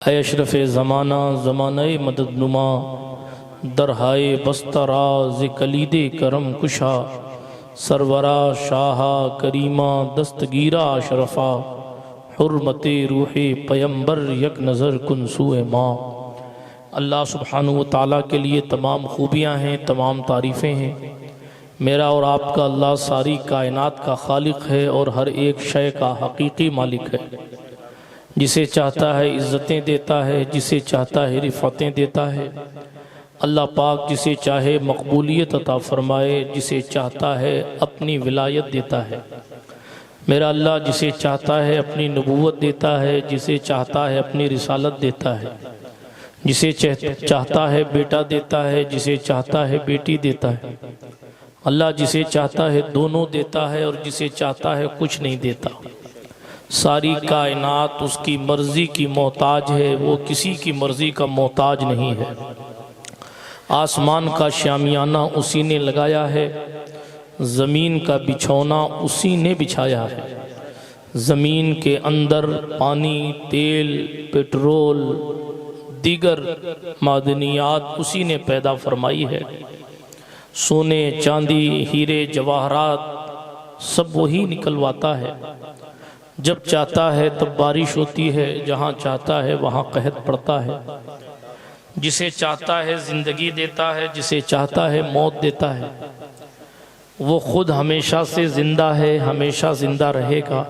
अशरफ़ ज़माना ज़माना मददनुमा दरहाए बस्तराज कलीद करम कुशा सरवरा शाहा करीमा दस्तगीरा अशरफ़ा हुर्मत रूह पैम्बर यक नज़र कुनसूए माँ। अल्लाह सुब्हानहु व तआला के लिए तमाम खूबियाँ हैं, तमाम तारीफ़ें हैं। मेरा और आपका अल्लाह सारी कायनात का खालिक है और हर एक शय का हकीकी मालिक है। जिसे चाहता है इज़्ज़तें देता है, जिसे चाहता है रिफ़तें देता है। अल्लाह पाक जिसे चाहे मकबूलियत अता फ़रमाए, जिसे चाहता है अपनी विलायत देता है। मेरा अल्लाह जिसे चाहता है अपनी नबूवत देता है, जिसे चाहता है अपनी रिसालत देता है, जिसे चाहता है बेटा देता है, जिसे चाहता है बेटी देता है। अल्लाह जिसे चाहता है दोनों देता है और जिसे चाहता है कुछ नहीं देता। सारी कायनात उसकी मर्ज़ी की मोहताज है, वो किसी की मर्ज़ी का मोहताज नहीं है। आसमान का शामियाना उसी ने लगाया है, ज़मीन का बिछौना उसी ने बिछाया है। ज़मीन के अंदर पानी, तेल, पेट्रोल, दीगर मादनियात उसी ने पैदा फरमाई है। सोने, चांदी, हीरे, जवाहरात सब वही निकलवाता है। जब चाहता है तब बारिश होती है, जहाँ चाहता है वहाँ कहत पड़ता है। जिसे चाहता है ज़िंदगी देता है, जिसे चाहता है मौत देता है। वो खुद हमेशा से ज़िंदा है, हमेशा ज़िंदा रहेगा।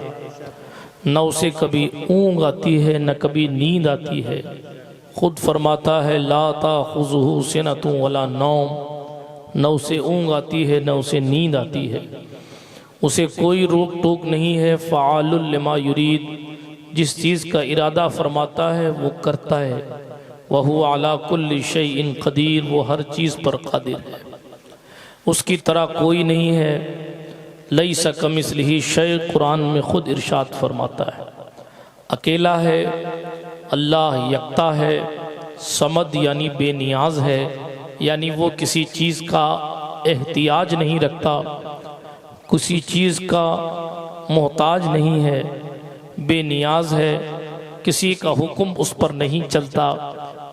न उसे कभी ऊँघ आती है न कभी नींद आती है। खुद फरमाता है ला ताख़ुज़ुहु सिनतुन वला नौम, न उसे ऊँघ आती है न उसे नींद आती है। उसे कोई रोक टोक नहीं है। फ़आलुल लिमा युरीद, जिस चीज़ का इरादा फरमाता है वो करता है। वहुवा अला कुल्लि शैइन क़दीर, वो हर चीज़ पर क़ादिर है। उसकी तरह कोई नहीं है। लैसा कमिस्लिही शै, कुरान में खुद इरशाद फरमाता है। अकेला है, अल्लाह यकता है। समद यानी बेनियाज है, यानी वो किसी चीज़ का एहतियाज नहीं रखता, किसी चीज़ का मोहताज नहीं है, बेनियाज है। किसी का हुक्म उस पर नहीं चलता,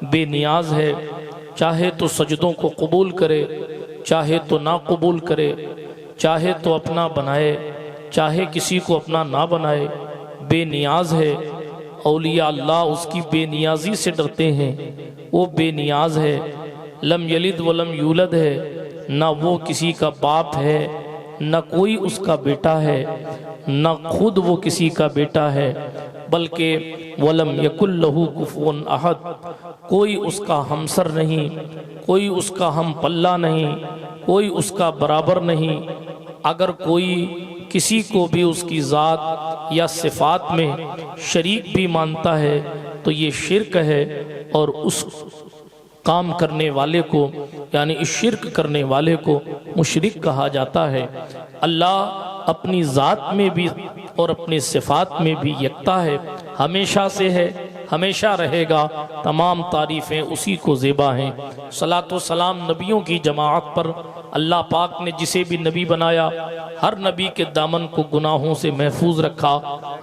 बेनियाज है। चाहे तो सजदों को कबूल करे, चाहे तो ना कबूल करे, चाहे तो अपना बनाए, चाहे किसी को अपना ना बनाए, बेनियाज है। औलिया अल्लाह उसकी बेनियाजी से डरते हैं, वो बेनियाज है। लम यलिद वलम यूलद है, ना वो किसी का बाप है, न कोई उसका बेटा है, न खुद वो किसी का बेटा है। बल्कि वलम यकुल लहू कुफुवन अहद, कोई उसका हमसर नहीं, कोई उसका हम पल्ला नहीं, कोई उसका बराबर नहीं। अगर कोई किसी को भी उसकी ज़ात या सिफ़ात में शरीक भी मानता है तो ये शिर्क है, और उस काम करने वाले को यानी इस शिर्क करने वाले को मुशरिक कहा जाता है। अल्लाह अपनी ज़ात में भी और अपनी सिफ़ात में भी यकता है, हमेशा से है, हमेशा रहेगा। तमाम तारीफ़ें उसी को ज़ेबा हैं। सलातो सलाम नबियों की जमाअत पर। अल्लाह पाक ने जिसे भी नबी बनाया, हर नबी के दामन को गुनाहों से महफूज रखा,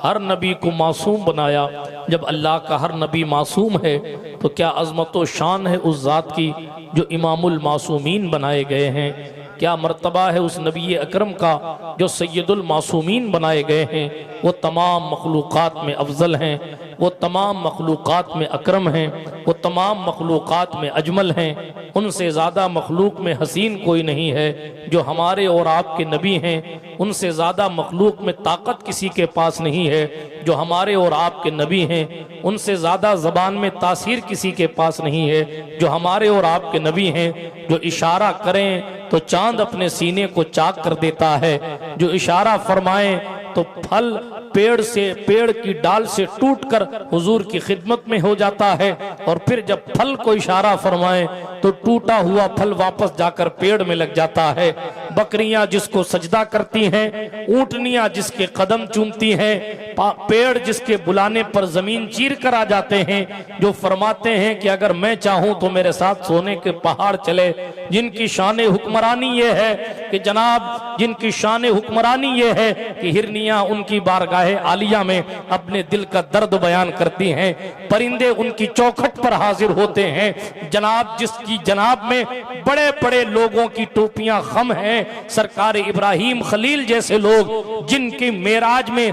हर नबी को मासूम बनाया। जब अल्लाह का हर नबी मासूम है तो क्या अज़मत व शान है उस ज़ात की जो इमामुल मासूमीन बनाए गए हैं। क्या मर्तबा है उस नबी अकरम का जो सैयदुल मासूमीन बनाए गए हैं। वो तमाम मखलूक़ात में अफजल हैं, वो तमाम मखलूक़ात में अकरम हैं, वो तमाम मखलूक़ात में अजमल हैं। उनसे ज़्यादा मखलूक में हसीन कोई नहीं है जो हमारे और आपके नबी हैं। उनसे ज़्यादा मखलूक में ताकत किसी के पास नहीं है जो हमारे और आपके नबी हैं। उनसे ज़्यादा ज़बान में तासीर किसी के पास नहीं है जो हमारे और आपके नबी हैं। जो इशारा करें तो चांद अपने सीने को चाक कर देता है, जो इशारा फरमाएं तो फल पेड़ की डाल से टूटकर हुजूर की खिदमत में हो जाता है, और फिर जब फल को इशारा फरमाए तो टूटा हुआ फल वापस जाकर पेड़ में लग जाता है। बकरियां जिसको सजदा करती हैं, ऊंटनियां जिसके कदम चूमती हैं, पेड़ जिसके बुलाने पर जमीन चीर कर आ जाते हैं। जो फरमाते हैं कि अगर मैं चाहूं तो मेरे साथ सोने के पहाड़ चले। जिनकी शान हुक्मरानी ये है कि जनाब, जिनकी शान हुक्मरानी ये है कि हिरनियां उनकी बारगाह बारगाह आलिया में अपने दिल का दर्द बयान करती हैं। परिंदे उनकी चौखट पर हाजिर होते हैं। जनाब जिसकी जनाब में बड़े बड़े लोगों की टोपियां खम हैं, सरकार इब्राहिम खलील जैसे लोग जिनकी मेराज में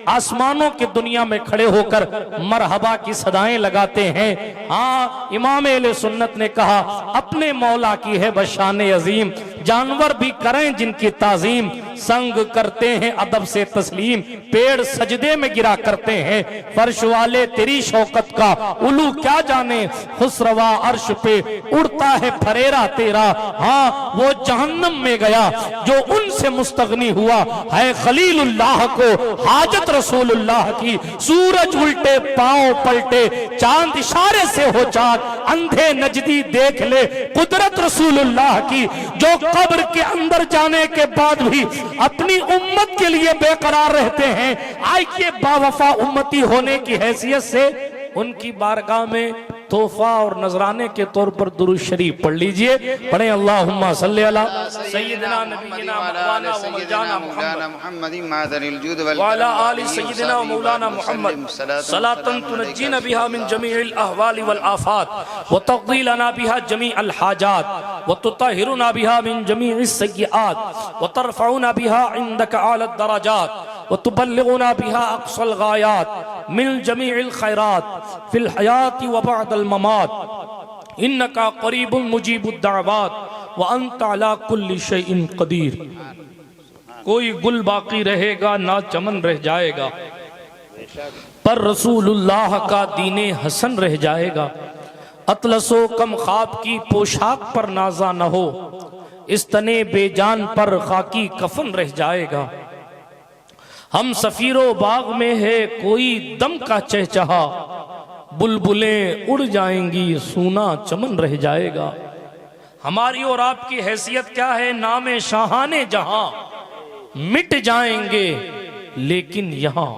आसमानों की दुनिया में खड़े होकर मरहबा की सदाएं लगाते हैं। हाँ, इमाम अहले सुन्नत ने कहा अपने मौला की है बशान अजीम, जानवर भी करें जिनकी ताजीम, संग करते हैं अदब से तस्लीम, पेड़ सजदे में गिरा करते हैं, फर्श वाले तेरी शौकत का उलू क्या जाने, खुसरवा अर्श पे उड़ता है फरेरा तेरा। हाँ, वो जहन्नम में गया जो उनसे मुस्तगनी हुआ है, खलीलुल्लाह को हाजत रसूलुल्लाह की, सूरज उल्टे पांव पलटे चांद इशारे से हो चाक, अंधे नजदी देख ले कुदरत रसूलुल्लाह की, जो कब्र के अंदर जाने के बाद भी अपनी उम्मत के लिए बेकरार रहते हैं। आइए बावफा उम्मती होने की हैसियत से उनकी बारगाह में तोहफा और नजराने के तौर पर दुरूद शरीफ पढ़ लीजिए। पढ़े अल्लाहुम्मा सल्ली अला सय्यिदिना नबीना मौलाना व मौलाना मुहम्मद व अला आलि सय्यिदिना व मौलाना मुहम्मद सलातन तुनज्जीना बिहा मिन जमीइल अहवाल वल आफात व तक़दी लना बिहा जमीअल हाजात व तुतहिरुना बिहा मिन जमीइस सय्यिआत व तरफ़उना बिहा इंदका आला दरजात व तुबल्लिगुना बिहा अक़सल गायात मिन जमीइल खैरात फिल हयात व बअदल ममात इन्नका करीबुल मुजीबुद दाअवात व अंत अला कुल्ली शैइन कदीर। कोई गुल बाकी रहेगा ना चमन रह जाएगा, पर रसूलुल्लाह का दीने हसन रह जाएगा। अतलसो कम ख्वाब की पोशाक पर नाजा न हो, इस तने बेजान पर खाकी कफन रह जाएगा। हम सफीरो बाग में है कोई दम का चहचहा, बुलबुलें उड़ जाएंगी सूना चमन रह जाएगा। हमारी और आपकी हैसियत क्या है? नामे शाहाने जहां मिट जाएंगे, लेकिन यहां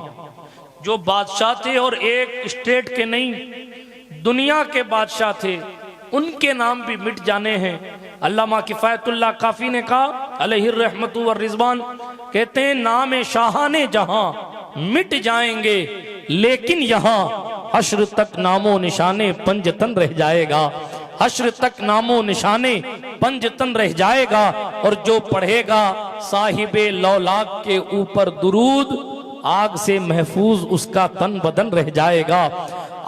जो बादशाह थे और एक स्टेट के नहीं दुनिया के बादशाह थे, उनके नाम भी मिट जाने हैं। अल्लामा किफायतुल्लाह काफी ने कहा अलैहिर रहमतु व रिजवान, कहते हैं नाम शाहाने जहां मिट जाएंगे, लेकिन यहाँ हश्र तक नामो निशाने पंजतन रह जाएगा। हश्र तक नामो निशाने पंजतन रह जाएगा। और जो पढ़ेगा साहिबे लौलाक के ऊपर दुरूद, आग से महफूज उसका तन बदन रह जाएगा।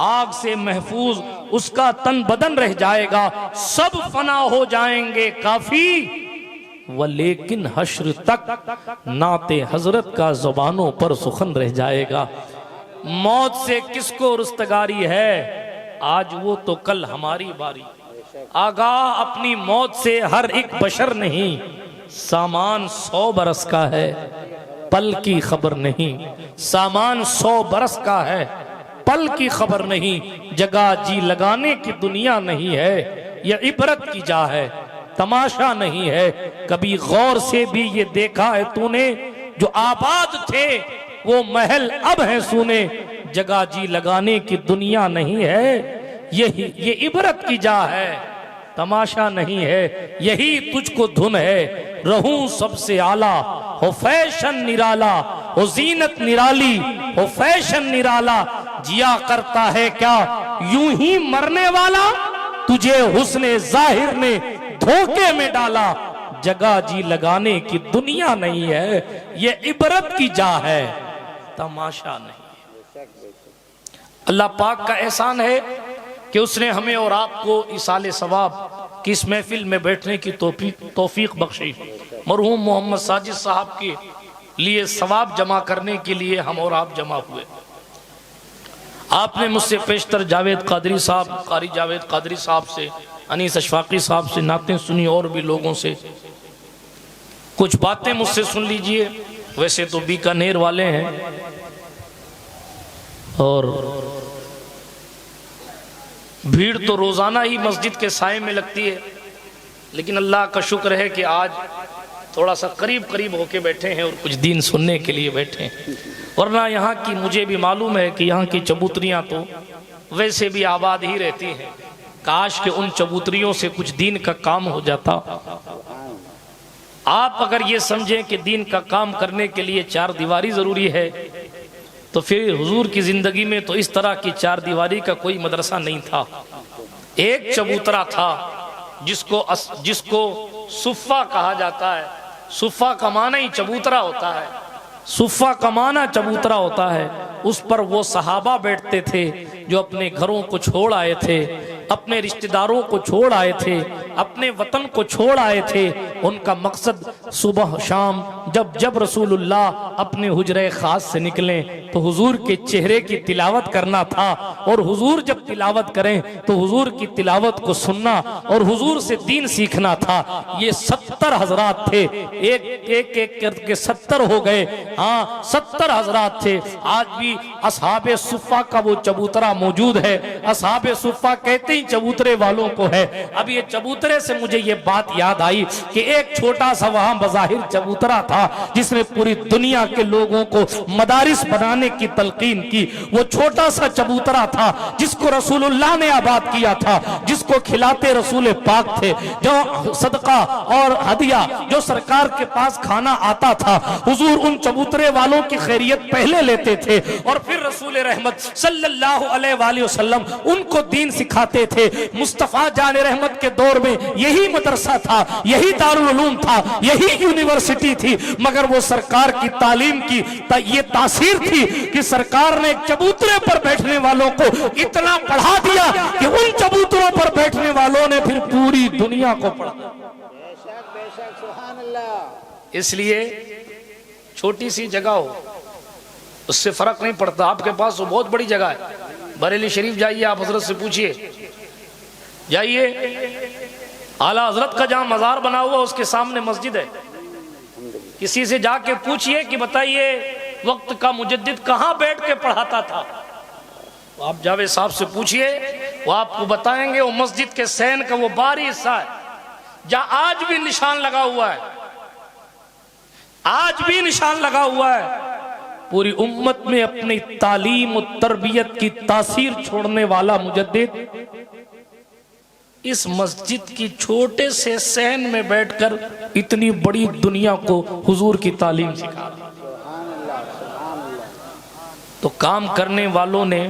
आग से महफूज उसका तन बदन रह जाएगा। सब फना हो जाएंगे काफी व लेकिन हश्र तक नाते हजरत का जुबानों पर सुखन रह जाएगा। मौत से किसको रुस्तगारी है? आज वो तो कल हमारी बारी। आगाह अपनी मौत से हर एक बशर नहीं, सामान 100 बरस का है पल की खबर नहीं। सामान 100 बरस का है पल की खबर नहीं। जगह जी लगाने की दुनिया नहीं है, यह इबरत की जा है तमाशा नहीं है। कभी गौर से भी ये देखा है तूने, जो आबाद थे वो महल अब है सुने। जगह जी लगाने की दुनिया नहीं है, ये इबरत की जा है तमाशा नहीं है। यही तुझको धुन है रहूं सबसे आला, हो फैशन निराला, हो जीनत निराली, हो फैशन निराला। जिया करता है क्या यूं ही मरने वाला, तुझे हुस्ने जाहिर ने धोखे में डाला। जगह जी लगाने की दुनिया नहीं है, ये इबरत की जा है तमाशा नहीं। अल्लाह पाक का एहसान है कि उसने हमें और आपको इसाले सवाब की इस महफिल में बैठने की तौफीक बख्शी। मरहूम मोहम्मद साजिद साहब के लिए सवाब जमा करने के लिए हम और आप जमा हुए। आपने मुझसे पेशतर जावेद कादरी साहब, कारी जावेद कादरी साहब से, अनीस अशफाकी साहब से नातें सुनी और भी लोगों से। कुछ बातें मुझसे सुन लीजिए। वैसे तो बीकानेर वाले हैं और भीड़ तो रोजाना ही मस्जिद के साए में लगती है, लेकिन अल्लाह का शुक्र है कि आज थोड़ा सा करीब करीब होके बैठे हैं और कुछ दीन सुनने के लिए बैठे हैं। वरना यहाँ की मुझे भी मालूम है कि यहाँ की चबूतरियाँ तो वैसे भी आबाद ही रहती हैं। काश के उन चबूतरियों से कुछ दीन का काम हो जाता। आप अगर ये समझें कि दीन का काम करने के लिए 4 दीवारी जरूरी है, तो फिर हुजूर की ज़िंदगी में तो इस तरह की चार दीवारी का कोई मदरसा नहीं था। एक चबूतरा था जिसको सुफ़ा कहा जाता है। सुफ़ा का माना ही चबूतरा होता है। सुफ़ा का माना चबूतरा होता है। उस पर वो सहाबा बैठते थे जो अपने घरों को छोड़ आए थे, अपने रिश्तेदारों को छोड़ आए थे, अपने वतन को छोड़ आए थे। उनका मकसद सुबह शाम जब जब रसूलुल्लाह अपने हुजरे खास से निकलें तो हुजूर के चेहरे की तिलावत करना था, और हुजूर जब तिलावत करें तो हुजूर की तिलावत को सुनना और हुजूर से दीन सीखना था। ये 70 हजरात थे, एक एक करके 70 हो गए। हाँ, 70 हजरात थे। आज भी असहाबे सुफ़ा का वो चबूतरा मौजूद है। असहाबे सुफ़ा कहते ही चबूतरे वालों को है। अब ये चबूतरे से मुझे ये बात याद आई कि एक छोटा सा वहां बज़ाहिर चबूतरा था जिसने पूरी दुनिया के लोगों को मदारिस बनाने की तलकीन की। वो छोटा सा चबूतरा था जिसको रसूलुल्लाह ने आबाद किया था, जिसको खिलाते रसूल पाक थे। जो सदका और हदिया जो सरकार के पास खाना आता था, हुजूर उन चबूतरे वालों की खैरियत पहले लेते थे और फिर रसूल रहमत सल्लल्लाहु अलैहि वसल्लम उनको दीन सिखाते थे। मुस्तफा जान रहमत के दौर में यही मदरसा था, यही दारुल उलूम था, यही यूनिवर्सिटी थी। मगर वो सरकार की तालीम की ये तासीर थी कि सरकार ने चबूतरे पर बैठने वालों को इतना पढ़ा दिया कि उन चबूतरों पर बैठने वालों ने फिर पूरी दुनिया को पढ़ा। इसलिए छोटी सी जगह हो उससे फर्क नहीं पड़ता। आपके पास वो बहुत बड़ी जगह है, बरेली शरीफ जाइए, आप हजरत से पूछिए, जाइए आला हजरत का जहां मजार बना हुआ उसके सामने मस्जिद है। किसी से जाके पूछिए कि बताइए वक्त का मुजद्दिद कहां बैठ के पढ़ाता था। तो आप जावेद साहब से पूछिए, वो आपको बताएंगे वो मस्जिद के सैन का वो बाहरी हिस्सा है जहां आज भी निशान लगा हुआ है, आज भी निशान लगा हुआ है। पूरी उम्मत में अपनी तालीम और तरबियत की तासीर छोड़ने वाला मुजद्दिद इस मस्जिद की छोटे से सहन में बैठकर इतनी बड़ी दुनिया को हुजूर की तालीम सिखा रहा। तो काम करने वालों ने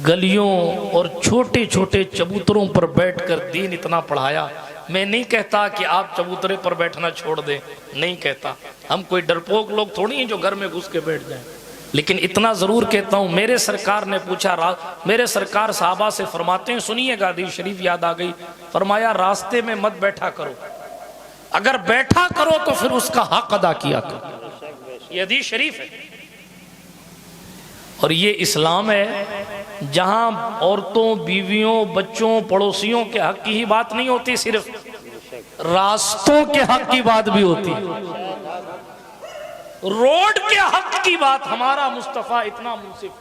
गलियों और छोटे छोटे चबूतरों पर बैठकर दीन इतना पढ़ाया। मैं नहीं कहता कि आप चबूतरे पर बैठना छोड़ दें, नहीं कहता। हम कोई डरपोक लोग थोड़ी हैं जो घर में घुस के बैठ जाएं। लेकिन इतना जरूर कहता हूं, मेरे सरकार ने पूछा, मेरे सरकार साहबा से फरमाते हैं, सुनिएगा, हदीस शरीफ याद आ गई, फरमाया रास्ते में मत बैठा करो, अगर बैठा करो तो फिर उसका हक अदा किया करो। ये हदीस शरीफ है और ये इस्लाम है जहां औरतों, बीवियों, बच्चों, पड़ोसियों के हक की ही बात नहीं होती, सिर्फ रास्तों के हक की बात भी होती है। रोड के हक की बात हमारा मुस्तफा इतना मुंसिफ,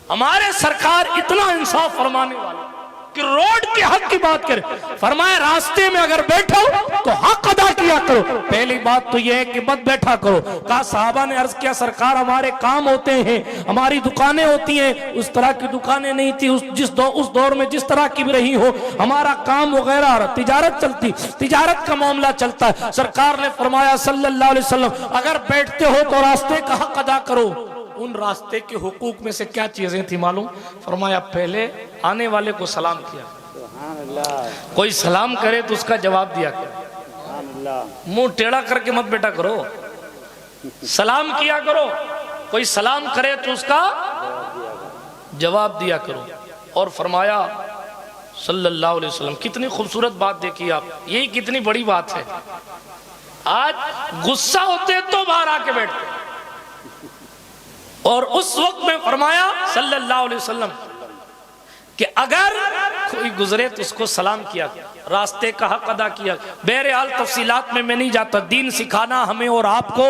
हमारे सरकार इतना इंसाफ फरमाने वाले कि रोड के हक की बात करे। फरमाया रास्ते में अगर बैठो तो हक अदा किया करो। पहली बात तो यह है कि मत बैठा करो। कहा, साहबा ने अर्ज किया, सरकार हमारे काम होते हैं, हमारी दुकानें होती हैं। उस तरह की दुकानें नहीं थी उस दौर में, जिस तरह की भी रही हो, हमारा काम वगैरह तिजारत चलती, तिजारत का मामला चलता है। सरकार ने फरमाया सल्लल्लाहु अलैहि वसल्लम, अगर बैठते हो तो रास्ते का हक अदा करो। उन रास्ते के हुकूक में से क्या चीजें थी मालूम? फरमाया पहले आने वाले को सलाम किया, कोई सलाम करे तो उसका जवाब दिया करो, मुंह टेढ़ा करके मत बैठा करो, सलाम किया करो, कोई सलाम करे तो उसका जवाब दिया करो। और फरमाया सल्लल्लाहु अलैहि वसल्लम, कितनी खूबसूरत बात देखी आप, यही कितनी बड़ी बात है। आज गुस्सा होते तो बाहर आके बैठते, और उस वक्त में फरमाया सल्लल्लाहु अलैहि वसल्लम कि अगर कोई गुजरे तो उसको सलाम किया, रास्ते का हक अदा किया। बहरहाल तफसीलात में मैं नहीं जाता, दीन सिखाना हमें और आपको,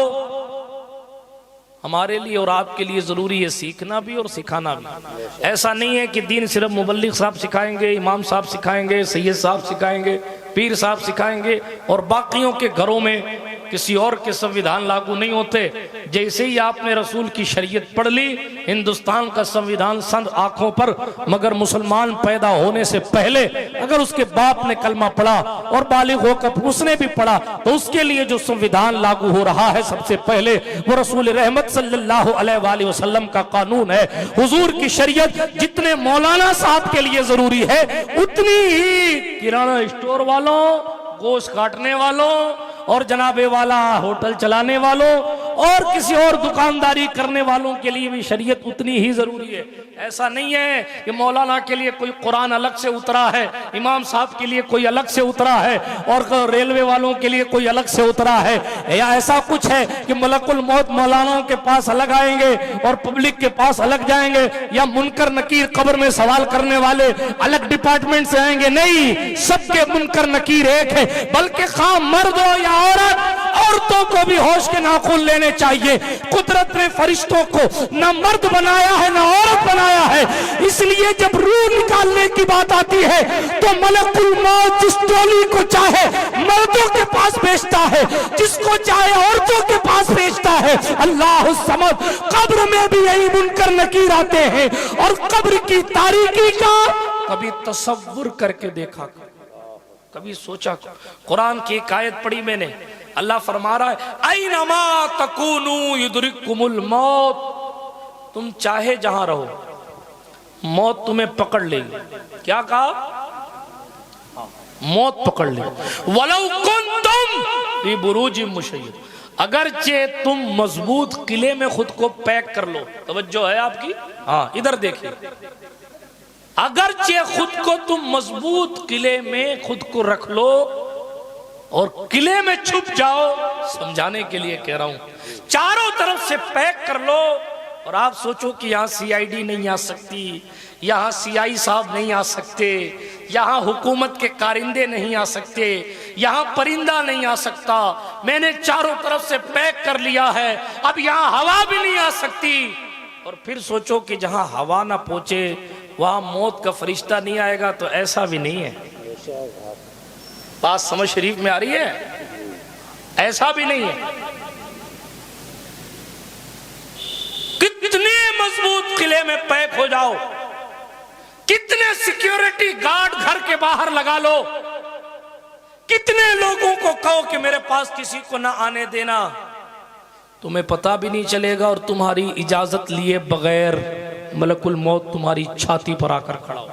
हमारे लिए और आपके लिए जरूरी है, सीखना भी और सिखाना भी। ऐसा नहीं है कि दीन सिर्फ मुबल्लिग साहब सिखाएंगे, इमाम साहब सिखाएंगे, सैयद साहब सिखाएंगे, पीर साहब सिखाएंगे और बाकियों के घरों में किसी और के संविधान लागू नहीं होते। जैसे ही आपने रसूल की शरीयत पढ़ ली, हिंदुस्तान का संविधान संद आंखों पर, मगर मुसलमान पैदा होने से पहले अगर उसके बाप ने कलमा पढ़ा और बालिग होकर उसने भी पढ़ा, तो उसके लिए जो संविधान लागू हो रहा है सबसे पहले वो रसूल रहमत सल्लल्लाहु अलैहि वसल्लम का कानून है। हुजूर की शरीयत जितने मौलाना साहब के लिए जरूरी है, उतनी ही किराना स्टोर वालों, गोश्त काटने वालों और जनाबे वाला होटल चलाने वालों और किसी और दुकानदारी करने वालों के लिए भी शरीयत उतनी ही जरूरी है। ऐसा नहीं है कि मौलाना के लिए कोई कुरान अलग से उतरा है, इमाम साहब के लिए कोई अलग से उतरा है और रेलवे वालों के लिए कोई अलग से उतरा है, या ऐसा कुछ है कि मलकुल मौत मौलानाओं के पास अलग आएंगे और पब्लिक के पास अलग जाएंगे, या मुनकर नकीर कब्र में सवाल करने वाले अलग डिपार्टमेंट से आएंगे। नहीं, सबके मुनकर नकीर एक है। बल्कि खाम मर्द हो या औरत, औरतों को भी होश के नाखून लेने चाहिए। कुदरत ने फरिश्तों को न मर्द बनाया है न औरत बनाया है, इसलिए जब रूह निकालने की बात आती है तो मलकुल मौत जिस टोली को चाहे मर्दों के पास भेजता है, जिसको चाहे औरतों के पास भेजता है। अल्लाह समद, कब्र में भी यही मुनकर नकीर आते हैं और कब्र की तारीकी का कभी तसव्वुर करके देखा, कभी सोचा? कुरान की एक आयत पढ़ी मैंने, अल्लाह फरमा रहा है ऐनमा तकूनू युदरिकुमुल मौत, तुम चाहे जहां रहो मौत तुम्हें पकड़ लेगी। क्या कहा? मौत पकड़ लेगी। वलौ कुंतुम फी बुरूजिम मुशय्यद, अगरचे तुम मजबूत किले में खुद को पैक कर लो। तवज्जो है आपकी? हाँ, इधर देखिए, अगरचे खुद को तुम मजबूत किले में खुद को रख लो और किले में छुप जाओ, समझाने के लिए कह रहा हूं, चारों तरफ से पैक कर लो। और आप सोचो कि यहां सीआईडी नहीं आ सकती, यहां सीआई साहब नहीं आ सकते, यहां हुकूमत के कारिंदे नहीं आ सकते, यहां परिंदा नहीं आ सकता। मैंने चारों तरफ से पैक कर लिया है, अब यहां हवा भी नहीं आ सकती। और फिर सोचो कि जहां हवा ना पहुंचे वहां मौत का फरिश्ता नहीं आएगा, तो ऐसा भी नहीं है। बात समझ शरीफ में आ रही है? ऐसा भी नहीं है। कितने मजबूत किले में पैक हो जाओ, कितने सिक्योरिटी गार्ड घर के बाहर लगा लो, कितने लोगों को कहो कि मेरे पास किसी को ना आने देना, तुम्हें पता भी नहीं चलेगा और तुम्हारी इजाजत लिए बगैर मलकुल मौत तुम्हारी छाती पर आकर खड़ा हो।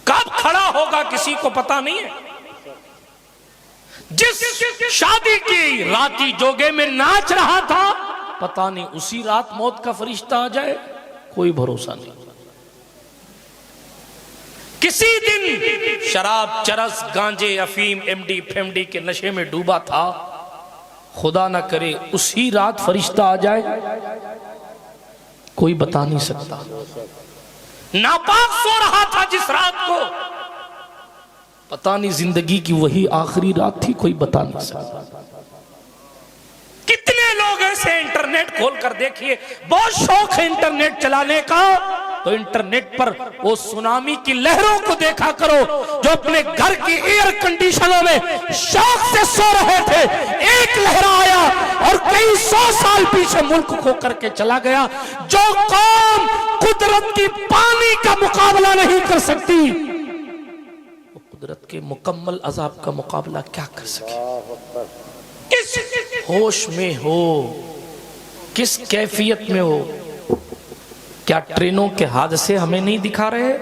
कब खड़ा होगा किसी को पता नहीं है। जिस शादी की राती जोगे में नाच रहा था, पता नहीं उसी रात मौत का फरिश्ता आ जाए, कोई भरोसा नहीं। किसी दिन शराब, चरस, गांजे, अफीम, एमडी, फेमडी के नशे में डूबा था, खुदा ना करे उसी रात फरिश्ता आ जाए, कोई बता नहीं सकता। नापाक सो रहा था जिस रात को, पता नहीं जिंदगी की वही आखिरी रात थी, कोई बता नहीं सकता। कितने लोग ऐसे इंटरनेट खोल कर देखिए, बहुत शौक है इंटरनेट चलाने का, तो इंटरनेट पर वो सुनामी की लहरों को देखा करो जो अपने घर की एयर कंडीशनों में शौक से सो रहे थे। एक लहरा आया और कई 100 साल पीछे मुल्क को करके चला गया। जो कौम कुदरत की पानी का मुकाबला नहीं कर सकती, वो कुदरत के मुकम्मल अजाब का मुकाबला क्या कर सके? किस होश में हो, किस कैफियत में हो? क्या ट्रेनों के हादसे हमें नहीं दिखा रहे?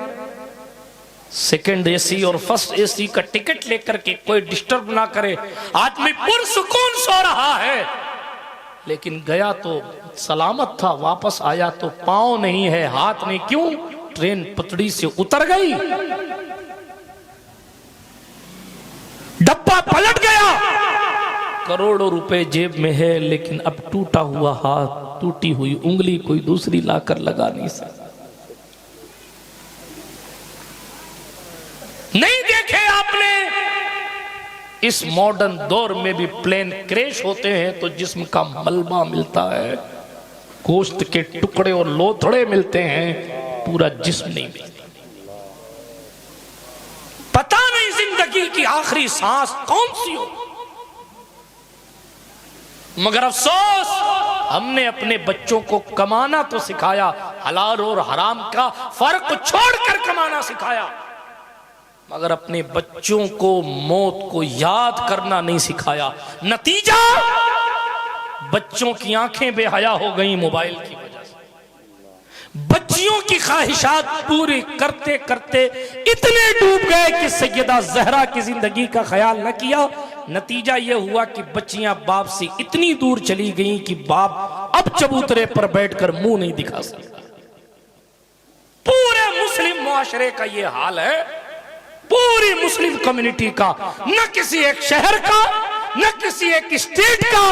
सेकंड एसी और फर्स्ट एसी का टिकट लेकर के कोई डिस्टर्ब ना करे, आदमी पुरसुकून सो रहा है, लेकिन गया तो सलामत था, वापस आया तो पांव नहीं है, हाथ नहीं। क्यों? ट्रेन पटरी से उतर गई, डब्बा पलट गया, करोड़ों रुपए जेब में है, लेकिन अब टूटा हुआ हाथ, टूटी हुई उंगली कोई दूसरी लाकर लगा नहीं सकता। नहीं देखे आपने इस मॉडर्न दौर में भी प्लेन क्रैश होते हैं तो जिस्म का मलबा मिलता है, गोश्त के टुकड़े और लोथड़े मिलते हैं, पूरा जिस्म नहीं मिलता। पता नहीं जिंदगी की आखिरी सांस कौन सी हो। मगर अफसोस, हमने अपने बच्चों को कमाना तो सिखाया, हलाल और हराम का फर्क छोड़कर कमाना सिखाया, मगर अपने बच्चों को मौत को याद करना नहीं सिखाया। नतीजा, बच्चों की आंखें बेहया हो गई मोबाइल की वजह से। बच्चियों की ख्वाहिशात पूरी करते करते इतने डूब गए कि सैयदा ज़हरा की जिंदगी का ख्याल न किया। नतीजा यह हुआ कि बच्चियां बाप से इतनी दूर चली गईं कि बाप अब चबूतरे पर बैठकर मुंह नहीं दिखा सकता। पूरे मुस्लिम मुआशरे का यह हाल है, पूरी मुस्लिम कम्युनिटी का, न किसी एक शहर का, न किसी एक स्टेट का,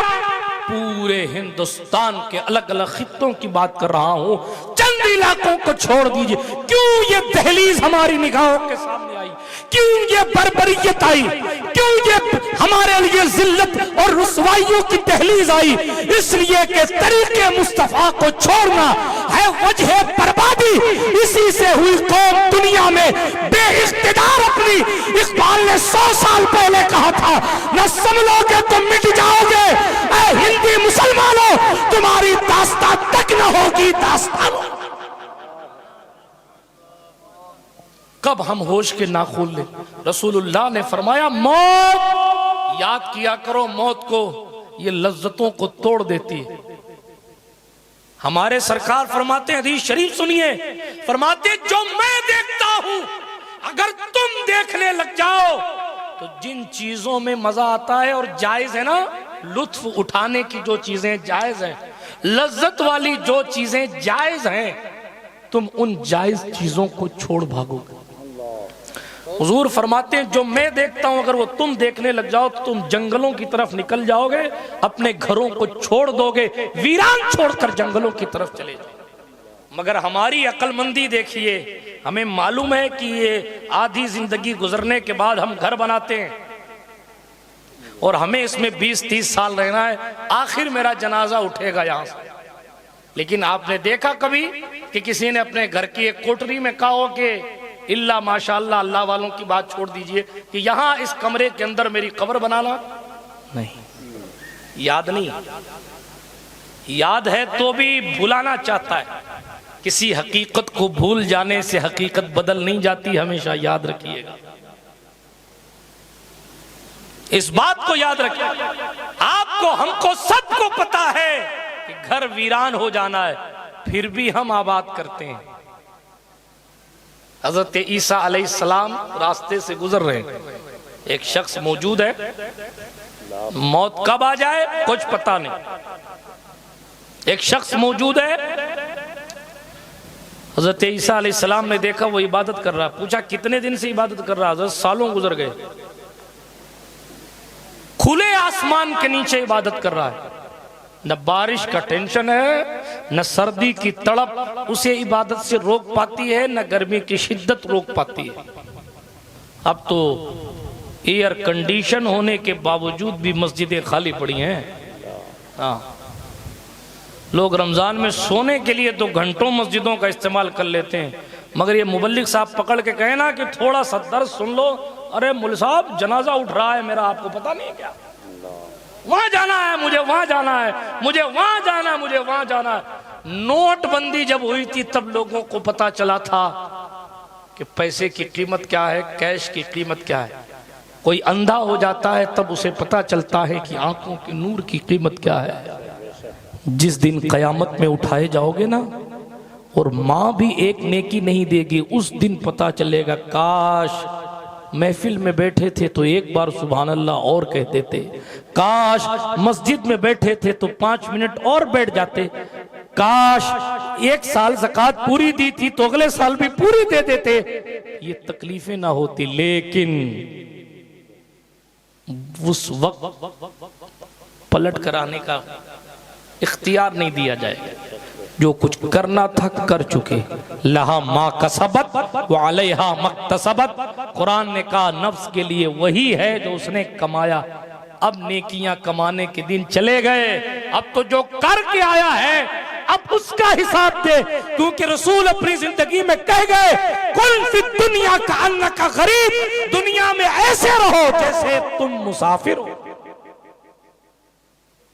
पूरे हिंदुस्तान के अलग अलग खित्तों की बात कर रहा हूं। चंद इलाकों को छोड़ दीजिए, क्यों ये दहलीज हमारी निगाहों के सामने आई, क्यों ये बर्बरियत आई, क्यों ये हमारे लिए जिल्लत और रुसवाइयों की दहलीज आई? इसलिए कि तरीके मुस्तफा को छोड़ना है वजह बर्बादी। इसी से हुई कौम दुनिया में बेइख्तिदार अपनी। इकबाल ने 100 साल पहले कहा था, न संभलोगे तो मिट जाओगे। ऐ हिंदी मुसलमानों, तुम्हारी दास्तां तक न होगी दास्तानों। कब हम होश के नाखून ले? रसूलुल्लाह ने फरमाया, मौत याद किया करो, मौत को, ये लज्जतों को तोड़ देती है। हमारे सरकार फरमाते हैं, हदीस शरीफ सुनिए, फरमाते जो मैं देखता हूं अगर तुम देखने लग जाओ तो जिन चीजों में मजा आता है और जायज है ना, लुत्फ उठाने की जो चीजें जायज हैं, लज्जत वाली जो चीजें जायज हैं, तुम उन जायज चीजों को छोड़ भागोगे। हुजूर फरमाते हैं जो मैं देखता हूं अगर वो तुम देखने लग जाओ तो तुम जंगलों की तरफ निकल जाओगे, अपने घरों को छोड़ दोगे, वीरान छोड़कर जंगलों की तरफ चले जाओ। मगर हमारी अक्लमंदी देखिए, हमें मालूम है कि ये आधी जिंदगी गुजरने के बाद हम घर बनाते हैं और हमें इसमें 20-30 साल रहना है, आखिर मेरा जनाजा उठेगा यहां से। लेकिन आपने देखा कभी कि किसी ने अपने घर की एक कोठरी में कहा हो कि इल्ला माशाअल्लाह, अल्लाह वालों की बात छोड़ दीजिए, कि यहां इस कमरे के अंदर मेरी कब्र बनाना? नहीं, याद नहीं, याद है तो भी भुलाना चाहता है। किसी हकीकत को भूल जाने से हकीकत बदल नहीं जाती, हमेशा याद रखिएगा, इस बात को याद रखिए। आपको, हमको, सबको पता है कि घर वीरान हो जाना है, फिर भी हम आबाद करते हैं। हजरत ईसा अलैहिस्सलाम रास्ते से गुजर रहे हैं, एक शख्स मौजूद है, मौत कब आ जाए कुछ पता नहीं। एक शख्स मौजूद है, हजरत ईसा अलैहिस्सलाम ने देखा वो इबादत कर रहा है, पूछा कितने दिन से इबादत कर रहा है? हजरत सालों गुजर गए। खुले आसमान के नीचे इबादत कर रहा है, न बारिश का टेंशन है, न सर्दी की तड़प उसे इबादत से रोक पाती है, न गर्मी की शिद्दत रोक पाती है। अब तो एयर कंडीशन होने के बावजूद भी मस्जिदें खाली पड़ी हैं। हाँ, लोग रमजान में सोने के लिए तो घंटों मस्जिदों का इस्तेमाल कर लेते हैं, मगर ये मुबल्लिग साहब पकड़ के कहे ना कि थोड़ा सा दर्द सुन लो, अरे मुल्ला साहब जनाजा उठ रहा है मेरा, आपको पता नहीं है क्या? वहां जाना है मुझे, वहां जाना है मुझे, वहां जाना है मुझे, वहां जाना है। नोटबंदी जब हुई थी तब लोगों को पता चला था कि पैसे की कीमत क्या है, कैश की कीमत क्या है। कोई अंधा हो जाता है तब उसे पता चलता है कि आंखों के नूर की कीमत क्या है। जिस दिन कयामत में उठाए जाओगे ना और माँ भी एक नेकी नहीं देगी, उस दिन पता चलेगा काश महफिल में बैठे थे तो एक बार सुभान अल्लाह और कह देते, काश मस्जिद में बैठे थे तो 5 मिनट और बैठ जाते, काश 1 साल ज़कात पूरी दी थी तो अगले साल भी पूरी दे देते, ये तकलीफें ना होती। लेकिन उस वक्त पलट कर आने का इख्तियार नहीं दिया जाएगा। जो कुछ करना था कर चुके, लहा मा कसबत व अलैहा मक्तसबत। कुरान ने कहा नफ्स के लिए वही है जो उसने कमाया। अब नेकियां कमाने के दिन चले गए, अब तो जो करके आया है अब उसका हिसाब दे, क्योंकि रसूल अपनी जिंदगी में कह गए कुल फी दुनिया का अन्नका गरीब, दुनिया में ऐसे रहो जैसे तुम मुसाफिर हो।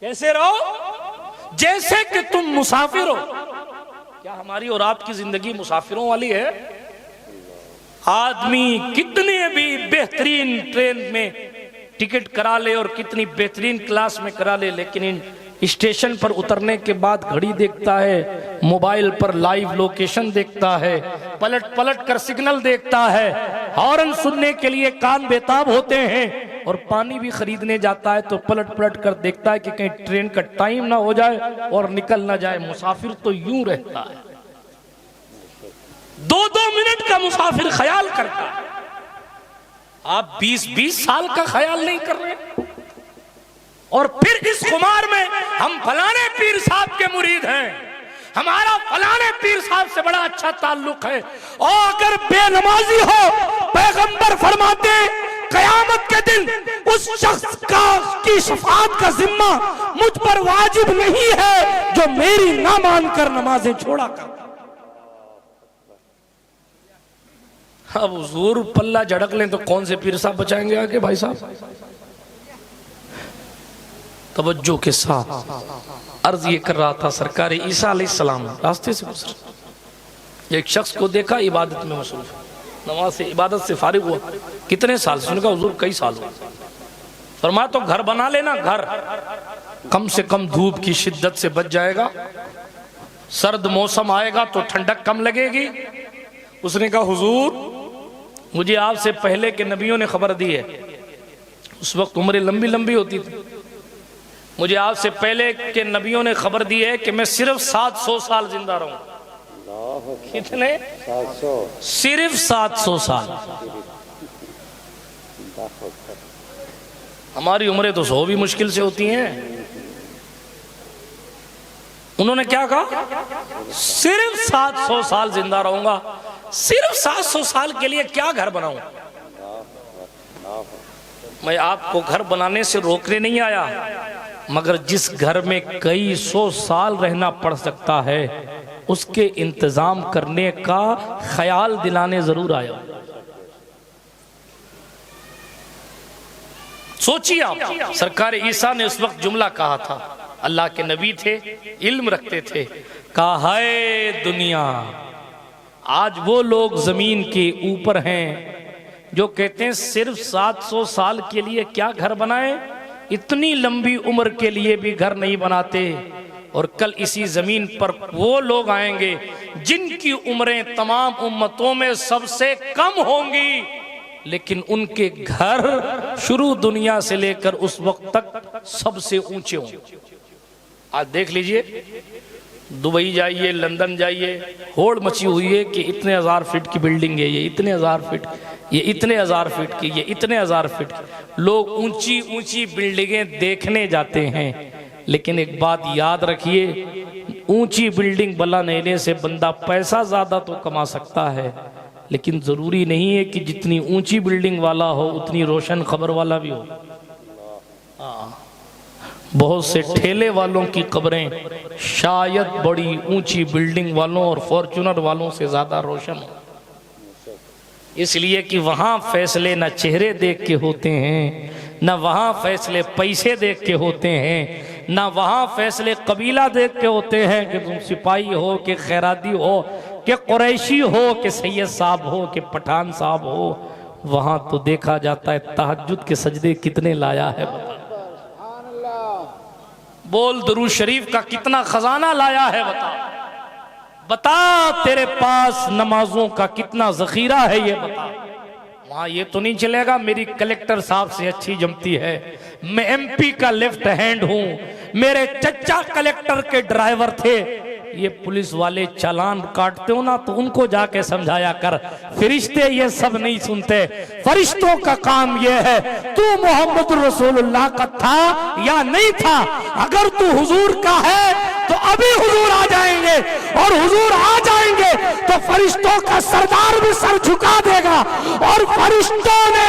कैसे रहो? जैसे कि तुम मुसाफिर हो। क्या हमारी और आपकी जिंदगी मुसाफिरों वाली है? आदमी कितने भी बेहतरीन ट्रेन में टिकट करा ले और कितनी बेहतरीन क्लास में करा ले, लेकिन इन स्टेशन पर उतरने के बाद घड़ी देखता है, मोबाइल पर लाइव लोकेशन देखता है, पलट पलट कर सिग्नल देखता है, हॉर्न सुनने के लिए कान बेताब होते हैं, और पानी भी खरीदने जाता है तो पलट पलट कर देखता है कि कहीं ट्रेन का टाइम ना हो जाए और निकल ना जाए। मुसाफिर तो यूं रहता है, 2-2 मिनट का मुसाफिर ख्याल करता है। आप 20-20 साल का ख्याल नहीं कर रहे, और फिर इस खुमार में हम फलाने पीर साहब के मुरीद हैं, हमारा फलाने पीर साहब से बड़ा अच्छा ताल्लुक है। और अगर बेनमाजी हो, पैगंबर फरमाते कयामत के दिन उस शख्स का की शफाअत का जिम्मा मुझ पर वाजिब नहीं है जो मेरी ना मानकर नमाजें छोड़ा कर। अब हुजूर पल्ला झड़क लें तो कौन से पीर साहब बचाएंगे आगे? भाई साहब तवज्जो के साथ अर्ज ये कर रहा था, सरकार ईसा अलैहिस्सलाम रास्ते से गुजरे, एक शख्स को देखा इबादत में मसरूफ, नमाज से इबादत से फारिग हुआ। कितने साल से? उन्होंने कहा हुजूर कई साल हुआ। फरमाया तो घर बना लेना, घर कम से कम धूप की शिद्दत से बच जाएगा, सर्द मौसम आएगा तो ठंडक कम लगेगी। उसने कहा हुजूर मुझे आपसे पहले के नबियों ने खबर दी है, उस वक्त उम्रें लंबी लंबी होती थी, मुझे आपसे पहले के नबियों ने खबर दी है कि मैं सिर्फ 700 साल जिंदा रहूं। कितने? 700। सिर्फ 700 साल। हमारी उम्रें तो 100 भी मुश्किल से होती हैं। उन्होंने क्या कहा? सिर्फ 700 साल जिंदा रहूंगा। सिर्फ 700 साल के लिए क्या घर बनाऊं? मैं आपको घर बनाने से रोकने नहीं आया, मगर जिस घर में कई 100 साल रहना पड़ सकता है उसके इंतजाम करने का ख्याल दिलाने जरूर आया। सोचिए आप, सरकार ईसा ने उस वक्त जुमला कहा था, अल्लाह के नबी थे, इल्म रखते थे, कहा हाय दुनिया, आज वो लोग जमीन के ऊपर हैं जो कहते हैं सिर्फ 700 साल के लिए क्या घर बनाए, इतनी लंबी उम्र के लिए भी घर नहीं बनाते। और कल इसी जमीन पर वो लोग आएंगे जिनकी उम्रें तमाम उम्मतों में सबसे कम होंगी, लेकिन उनके घर शुरू दुनिया से लेकर उस वक्त तक सबसे ऊंचे होंगे। आज देख लीजिए, दुबई जाइए, लंदन जाइए, होड़ मची हुई है कि इतने 1000 फीट की बिल्डिंग है, ये इतने 1000 फीट, ये इतने 1000 फीट की, ये इतने 1000 फीट की। लोग ऊंची ऊंची बिल्डिंगें देखने जाते हैं, लेकिन एक बात याद रखिए, ऊंची बिल्डिंग बना लेने से बंदा पैसा ज्यादा तो कमा सकता है, लेकिन जरूरी नहीं है कि जितनी ऊंची बिल्डिंग वाला हो उतनी रोशन खबर वाला भी हो। बहुत से ठेले वालों की कब्रें शायद बड़ी ऊंची बिल्डिंग वालों और फॉर्च्यूनर वालों से ज्यादा रोशन हो, इसलिए कि वहां फैसले न चेहरे देख के होते हैं, न वहां फैसले पैसे देख के होते हैं, न वहां फैसले कबीला देख के होते हैं कि तुम सिपाही हो कि खैराती हो कि कुरैशी हो कि सैयद साहब हो कि पठान साहब हो। वहां तो देखा जाता है तहज्जुद के सजदे कितने लाया है, बता, बोल दुरूद शरीफ का कितना खजाना लाया है, बता, बता तेरे पास नमाजों का कितना जखीरा है, ये बता। वहां ये तो नहीं चलेगा मेरी कलेक्टर साहब से अच्छी जमती है, मैं एमपी का लेफ्ट हैंड हूं, मेरे चचा कलेक्टर के ड्राइवर थे। ये पुलिस वाले चालान काटते हो ना तो उनको जाके समझाया कर, फरिश्ते ये सब नहीं सुनते, फरिश्तों का काम ये है, तू मोहम्मद रसूलुल्लाह का था या नहीं था, अगर तू हुजूर का है तो अभी हुजूर आ जाएंगे, और हुजूर आ जाएंगे तो फरिश्तों का सरदार भी सर झुका देगा। और फरिश्तों ने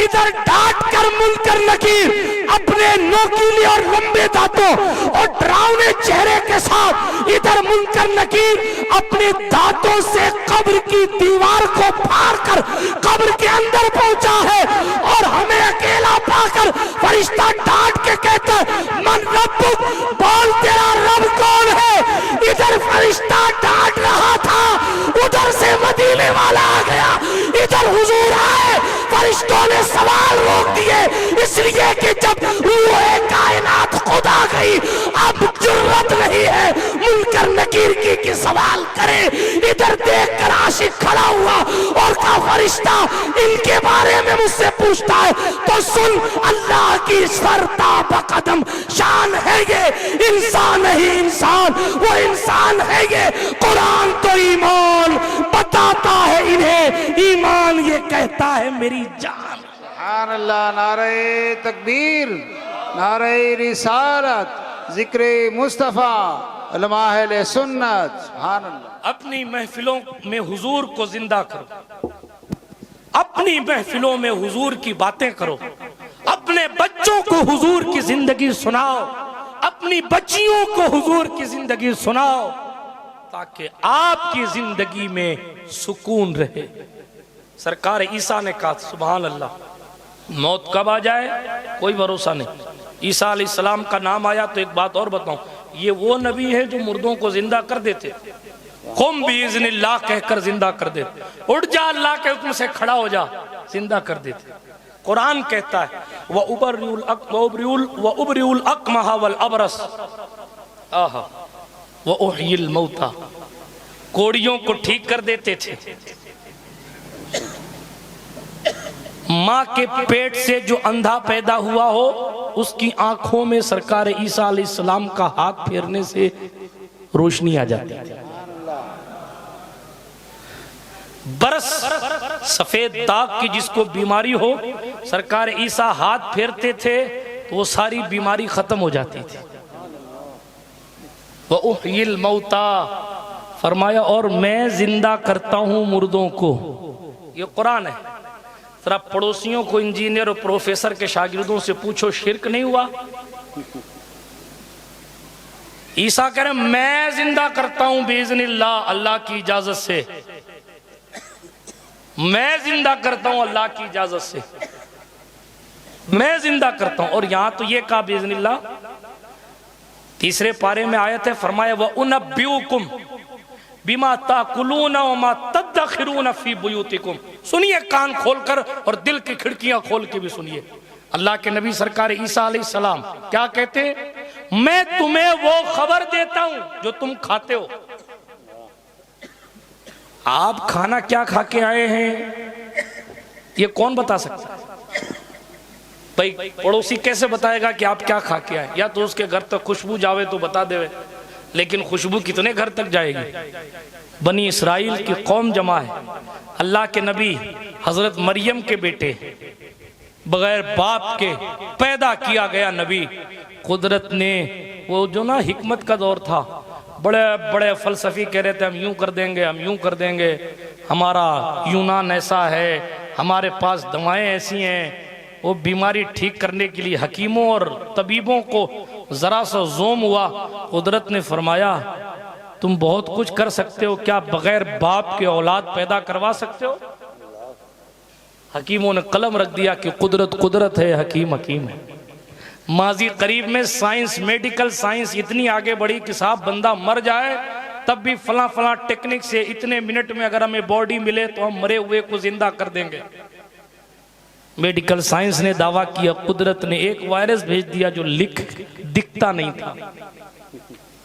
इधर डांट कर मुनकर नकीर अपने नोकीले और लंबे दांतों और डरावने चेहरे के साथ इधर मुनकर नकीर अपने दांतों से कब्र की दीवार को फाड़ कर कब्र के अंदर पहुंचा है। और हमें अकेला पाकर फरिश्ता डांट के कहता है, मन रब्बुक, बोल तेरा रब कौन है। इधर फरिश्ता डांट रहा था, उधर से मदीने वाला आ गया, इधर हुजूर आए, फरिश्तों ने सवाल रोक दिए, इसलिए कि जब रूहे कायनात खुद आ गई, अब जुर्रत नहीं है मुनकर नकीर की कि सवाल करे। इधर देखकर आशिक खड़ा हुआ और कहा, फरिश्ता इनके बारे में मुझसे पूछता है तो सुन, अल्लाह की सरता बकदम शान है ये, इंसान नहीं इंसान, वो इंसान है ये। कुरान तो ईमान बताता है इन्हें, ईमान ये कहता है मेरी जान। सुभान अल्लाह, नारे तकबीर, नारे रिसालत, जिक्रे मुस्तफा, उलमा अहले सुन्नत। सुभान अल्लाह। अपनी महफिलों में हुजूर को जिंदा करो, अपनी महफिलों में हुजूर की बातें करो, अपने बच्चों को हुजूर की जिंदगी सुनाओ, अपनी बच्चियों को हुजूर की जिंदगी सुनाओ, ताकि आपकी जिंदगी में सुकून रहे। सरकार ईसा ने कहा, सुभान अल्लाह, मौत कब आ जाए कोई भरोसा नहीं। ईसा अलैहिस्सलाम का नाम आया तो एक बात और बताऊं, ये वो नबी है जो मुर्दों को जिंदा कर देते, कुम बिइज़्निल्लाह कहकर जिंदा कर देते, उठ जा अल्लाह के हुक्म से खड़ा हो जा, जिंदा कर देते। कुरान कहता है, व उबरिउल अकमह वल अबरस आहा व उहयिल मौता, कोड़ियों को ठीक कर देते थे। माँ के पेट से जो अंधा पैदा हुआ हो, उसकी आंखों में सरकार ईसा अलैहिस्सलाम का हाथ फेरने से रोशनी आ जाती है। बरस सफेद दाग की जिसको बीमारी हो, सरकार ईसा हाथ फेरते थे तो वो सारी बीमारी खत्म हो जाती थी। व उहयिल मौता, फरमाया और मैं जिंदा करता हूं मुर्दों को। ये कुरान है। जरा पड़ोसियों को, इंजीनियर और प्रोफेसर के शागिर्दों से पूछो, शिर्क नहीं हुआ? ईसा कह रहे मैं जिंदा करता हूं बिइज़्निल्लाह, अल्लाह की इजाजत से, मैं जिंदा करता हूं अल्लाह की इजाजत से, मैं जिंदा करता हूं। और यहां तो ये कहा बिइज़्निल्लाह, तीसरे पारे में आयत है, फरमाया व उनब्बिउकुम बिमा ताकुलूना व मा तदखिरूना फी बुयूतिकुम। सुनिए कान खोलकर और दिल की खिड़कियां खोल के भी सुनिए। अल्लाह के नबी सरकार ईसा अलैहिस्सलाम क्या कहते, मैं तुम्हें वो खबर देता हूं जो तुम खाते हो। आप खाना क्या खा के आए हैं ये कौन बता सकता है? भाई पड़ोसी कैसे बताएगा कि आप क्या खा के आए? या तो उसके घर तक खुशबू जावे तो बता देवे, लेकिन खुशबू कितने घर तक जाएगी? बनी इसराइल की कौम जमा है, अल्लाह के नबी हजरत मरियम के बेटे, बगैर बाप के पैदा किया गया नबी। कुदरत ने वो जो ना हिकमत का दौर था, बड़े बड़े फलसफी कह रहे थे हम यूं कर देंगे, हम यूं कर देंगे, हमारा यूनान ऐसा है, हमारे पास दवाएं ऐसी हैं। वो बीमारी ठीक करने के लिए हकीमों और तबीबों को जरा सा जोम हुआ। कुदरत ने फरमाया तुम बहुत कुछ कर सकते हो, क्या बगैर बाप के औलाद पैदा करवा सकते हो? हकीमों ने कलम रख दिया कि कुदरत कुदरत है, हकीम हकीम है। माजी करीब में साइंस, मेडिकल साइंस इतनी आगे बढ़ी कि साहब बंदा मर जाए तब भी फला फला टेक्निक से इतने मिनट में अगर हमें बॉडी मिले तो हम मरे हुए को जिंदा कर देंगे। मेडिकल साइंस ने दावा किया, कुदरत ने एक वायरस भेज दिया जो दिखता नहीं था।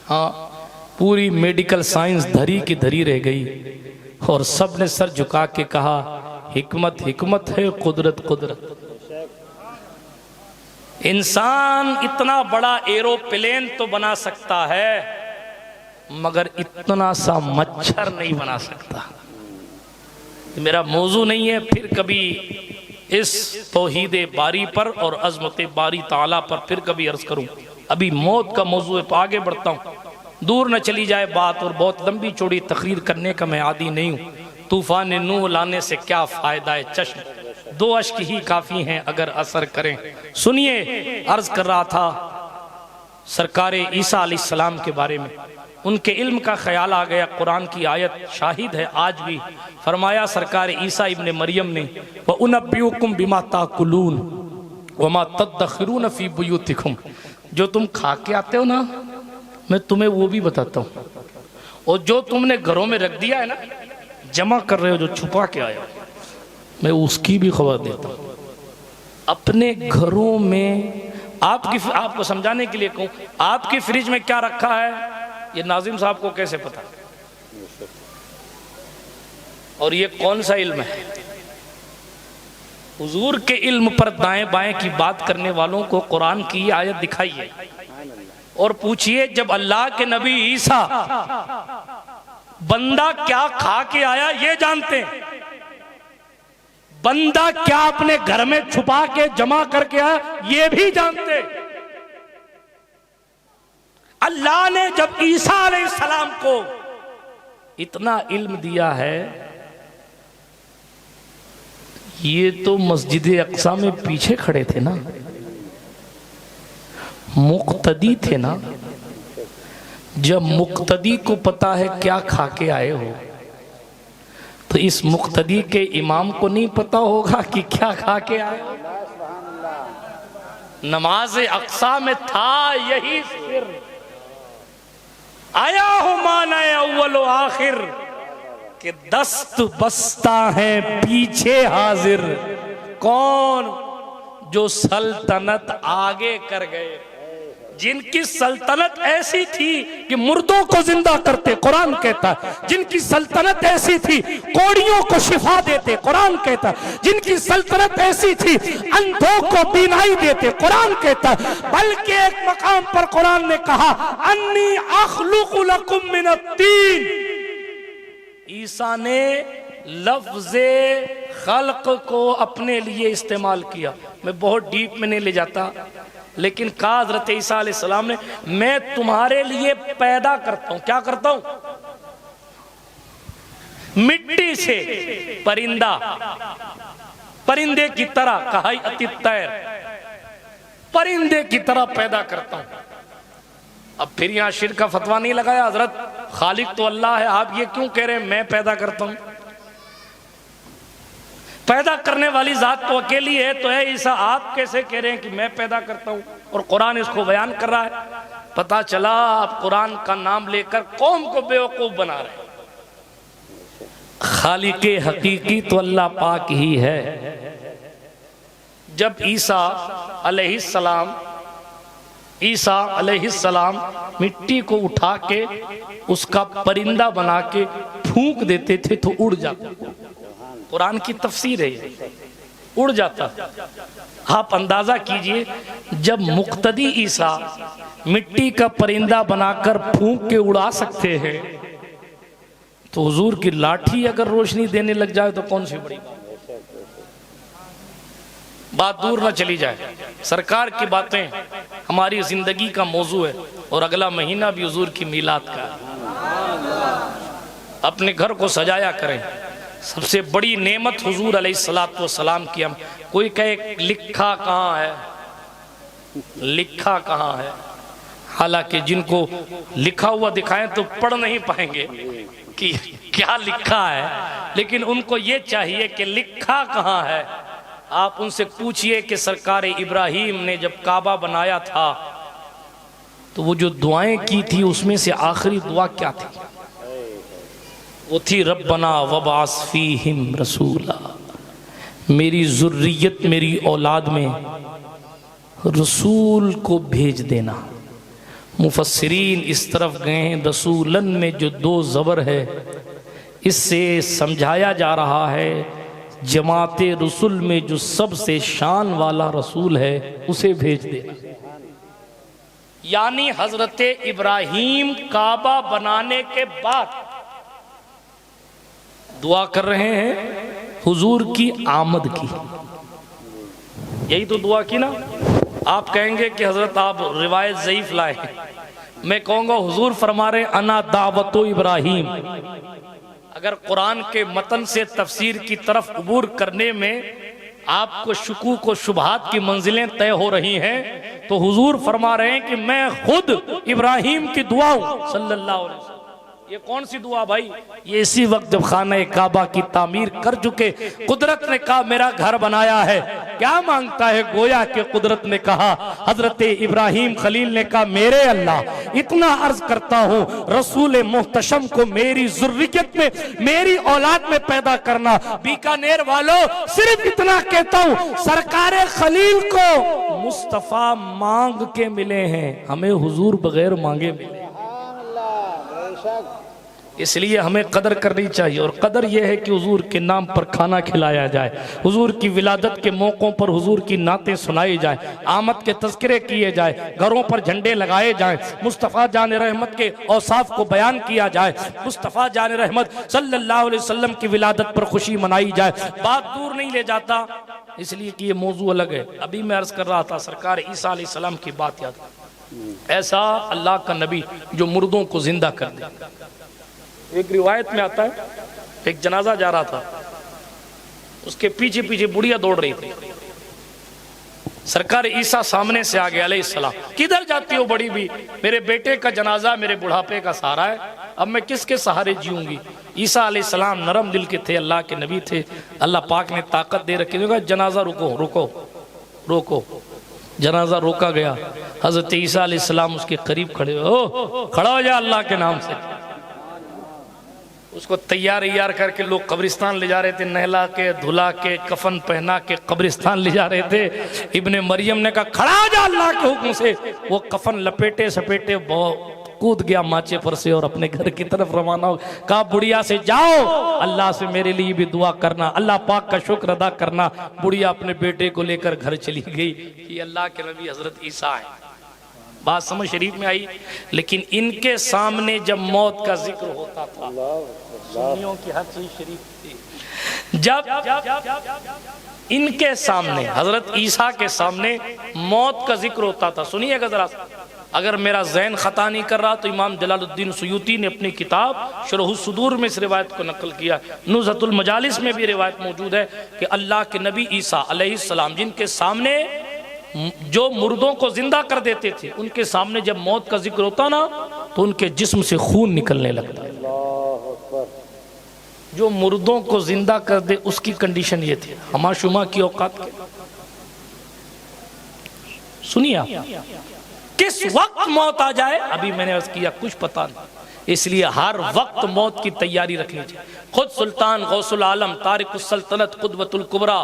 हाँ, पूरी मेडिकल साइंस धरी की धरी रह गई और सब ने सर झुका के कहा हिकमत हिकमत है, कुदरत कुदरत। इंसान इतना बड़ा एरोप्लेन तो बना सकता है मगर इतना सा मच्छर नहीं बना सकता। मेरा मौजू नहीं है, फिर कभी इस तौहीद बारी पर और अज़मत बारी ताला पर फिर कभी अर्ज करूं। अभी मौत का मौजू है तो आगे बढ़ता हूं, दूर न चली जाए बात, और बहुत लंबी चौड़ी तकरीर करने का मैं आदी नहीं हूं। तूफान नूह लाने से क्या फायदा है चश्म, दो अश्क ही काफी हैं अगर असर करें। सुनिए, अर्ज कर रहा था सरकार ईसा अलैहिस्सलाम के बारे में, उनके इल्म का ख्याल आ गया। कुरान की आयत शाहिद है आज भी। फरमाया सरकार ईसा इब्ने मरियम ने, व उनब्बिउकुम बिमा ताकुलून व मा तदखिरून फी बुयूतिकुम, जो तुम खा के आते हो ना, मैं तुम्हें वो भी बताता हूँ, और जो तुमने घरों में रख दिया है ना, जमा कर रहे हो, जो छुपा के आए हो, मैं उसकी भी खबर देता हूँ। अपने घरों में आपको समझाने के लिए कहूँ, आपकी फ्रिज में क्या रखा है ये नाजिम साहब को कैसे पता? और ये कौन सा इल्म है? हुजूर के इल्म पर दाएं बाएं की बात करने वालों को कुरान की आयत दिखाइए और पूछिए, जब अल्लाह के नबी ईसा बंदा क्या खा के आया ये जानते हैं, बंदा क्या अपने घर में छुपा के जमा करके आया ये भी जानते। अल्लाह ने जब ईसा अलैहिस्सलाम को इतना इल्म दिया है, ये तो मस्जिद अक्सा में पीछे खड़े थे ना, मुक्तदी थे ना। जब मुक्तदी को पता है क्या खा के आए हो, तो इस मुक्तदी के इमाम को नहीं पता होगा कि क्या खा के आए हो? नमाज अक्सा में था यही सिर, आया हो माना अव्वल आखिर, कि दस्त बस्ता है पीछे हाजिर। कौन? जो सल्तनत आगे कर गए, जिनकी सल्तनत ऐसी थी कि मुर्दों को जिंदा करते, कुरान कहता है। जिनकी सल्तनत ऐसी थी कोड़ियों को शिफा देते, कुरान कहता है। जिनकी सल्तनत ऐसी थी अंधों को बीनाई देते, कुरान कहता है। बल्कि एक मकाम पर कुरान ने कहा, अन्नी अखलुकु लकुम मिनत्तीन। ईसा ने लफ्ज़े खल्क को अपने लिए इस्तेमाल किया। मैं बहुत डीप में नहीं ले जाता, लेकिन कहा हज़रत ईसा अलैहिस्सलाम ने, मैं तुम्हारे लिए पैदा करता हूं। क्या करता हूं? मिट्टी से परिंदा, परिंदे की तरह, कहा अतितैर, परिंदे की तरह पैदा करता हूं। अब फिर यहां शिर्क का फतवा नहीं लगाया, हजरत खालिक तो अल्लाह है, आप ये क्यों कह रहे हैं मैं पैदा करता हूं? पैदा करने वाली जात तो अकेली है, तो है ईसा, आप कैसे कह रहे हैं कि मैं पैदा करता हूं? और कुरान इसको बयान कर रहा है। पता चला आप कुरान का नाम लेकर कौम को बेवकूफ बना रहे हैं। खालिक हकीकी तो अल्लाह पाक ही है। जब ईसा अलैहिस्सलाम मिट्टी को उठा के उसका परिंदा बना के फूंक देते थे तो उड़ जाता, कुरान की तफसीर है, उड़ जाता। आप अंदाजा कीजिए, जब मुक्तदी ईसा मिट्टी का परिंदा बनाकर फूंक के उड़ा सकते हैं, तो हुजूर की लाठी अगर रोशनी देने लग जाए तो कौन सी बड़ी बात दूर ना चली जाए। सरकार की बातें हमारी जिंदगी का मौजू है, और अगला महीना भी हुजूर की मीलाद का। अपने घर को सजाया करें। सबसे बड़ी नेमत हुजूर अलैहिस्सलातु वस्सलाम की। हम कोई कहे लिखा कहाँ है, लिखा कहाँ है, हालांकि जिनको लिखा हुआ दिखाएं तो पढ़ नहीं पाएंगे कि क्या लिखा है, लेकिन उनको ये चाहिए कि लिखा कहाँ है। आप उनसे पूछिए कि सरकार इब्राहिम ने जब काबा बनाया था तो वो जो दुआएं की थी उसमें से आखिरी दुआ क्या थी? वो थी रब्बना वबास फीहिम रसूला, मेरी जुर्रियत, मेरी औलाद में रसूल को भेज देना। मुफस्सिरीन इस तरफ गए हैं, रसूलन में जो दो ज़बर है, इससे समझाया जा रहा है जमाते रसूल में जो सबसे शान वाला रसूल है उसे भेज देना। यानी हजरत इब्राहिम काबा बनाने के बाद दुआ कर रहे हैं हुजूर की आमद की। यही तो दुआ की ना। आप कहेंगे कि हजरत आप रिवायत ज़ईफ लाए, मैं कहूँगा हुजूर फरमा रहे अना दावतो इब्राहिम। अगर कुरान के मतन से तफसीर की तरफ अबूर करने में आपको शुकूक व शुबहात की मंजिलें तय हो रही हैं, तो हुजूर फरमा रहे हैं कि मैं खुद इब्राहिम की दुआ हूं सल्लल्लाहु अलैहि वसल्लम। ये कौन सी दुआ भाई? ये इसी वक्त जब खाना काबा की तामीर कर चुके, कुदरत ने कहा मेरा घर बनाया है, क्या मांगता है? गोया कि कुदरत ने कहा, हजरत इब्राहिम खलील ने कहा मेरे अल्लाह, इतना अर्ज करता हूँ रसूल मुहतशम को मेरी जुर्रियत में, मेरी औलाद में पैदा करना। बीकानेर वालों, सिर्फ इतना कहता हूँ, सरकारे खलील को मुस्तफा मांग के मिले हैं, हमें हुजूर बगैर मांगे मिले। इसलिए हमें कदर करनी चाहिए, और कदर यह है कि हुजूर के नाम पर खाना खिलाया जाए, हुजूर की विलादत के मौकों पर हुजूर की नातें सुनाई जाए, आमद के तज़किरे किए जाए, घरों पर झंडे लगाए जाएं, मुस्तफ़ा जान रहमत के औसाफ को बयान किया जाए, मुस्तफ़ा जान रहमत सल्लल्लाहु अलैहि वसल्लम की विलादत पर खुशी मनाई जाए। बात दूर नहीं ले जाता, इसलिए कि ये मौजू अलग है। अभी मैं अर्ज कर रहा था, सरकार ईसा अलैहिस्सलाम की बात याद, ऐसा अल्लाह का नबी जो मुर्दों को जिंदा कर दे। एक रिवायत में आता है, एक जनाजा जा रहा था, उसके पीछे पीछे बुढ़िया दौड़ रही थी, सरकार ईसा सामने से आ गया अलैहिस्सलाम, किधर जाती हो बड़ी भी? मेरे बेटे का जनाजा मेरे बुढ़ापे का सहारा है, अब मैं किसके सहारे जीऊंगी? ईसा अलैहिस्सलाम नरम दिल के थे, अल्लाह के नबी थे, अल्लाह पाक ने ताकत दे रखी, जनाजा रुको रुको रोको। जनाजा रोका गया, हजरत ईसा अलैहिस्सलाम उसके करीब खड़े हो, खड़ा हो जा अल्लाह के नाम से। उसको तैयार करके लोग कब्रिस्तान ले जा रहे थे, नहला के धुला के कफन पहना के कब्रिस्तान ले जा रहे थे। इब्ने मरियम ने कहा खड़ा हो जा अल्लाह के हुक्म से, वो कफन लपेटे सपेटे कूद गया माचे पर से और अपने घर की तरफ रवाना हो। कहा बुढ़िया से जाओ, अल्लाह से मेरे लिए भी दुआ करना, अल्लाह पाक का शुक्र अदा करना। बुढ़िया अपने बेटे को लेकर घर चली गई कि अल्लाह के नबी हजरत ईसा है। बात समझ शरीफ में आई। लेकिन इनके सामने जब मौत का जिक्र होता था, सुन्नियों की हर चीज शरीफ थी, जब इनके सामने हजरत ईसा के सामने मौत का जिक्र होता था, सुनिएगा जरा, अगर मेरा ज़हन खता नहीं कर रहा तो इमाम जलालुद्दीन सुयूती ने अपनी किताब शरहुस सुदूर में इस रिवायत को नकल किया। नुज़हतुल मजालिस में भी रिवायत मौजूद है कि अल्लाह के नबी ईसा अलैहिस्सलाम जिनके सामने जो मुर्दों को जिंदा कर देते थे, उनके सामने जब मौत का जिक्र होता ना तो उनके जिस्म से खून निकलने लगता। जो मुर्दों को जिंदा कर दे उसकी कंडीशन ये थी, हमाशुमा की औकात के। सुनिए किस वक्त मौत आ जाए अभी मैंने अर्ज किया कुछ पता नहीं, इसलिए हर वक्त मौत की तैयारी रखनी चाहिए। खुद सुल्तान गौसुल आलम तारिकुस सल्तनत कुतबतुल कुबरा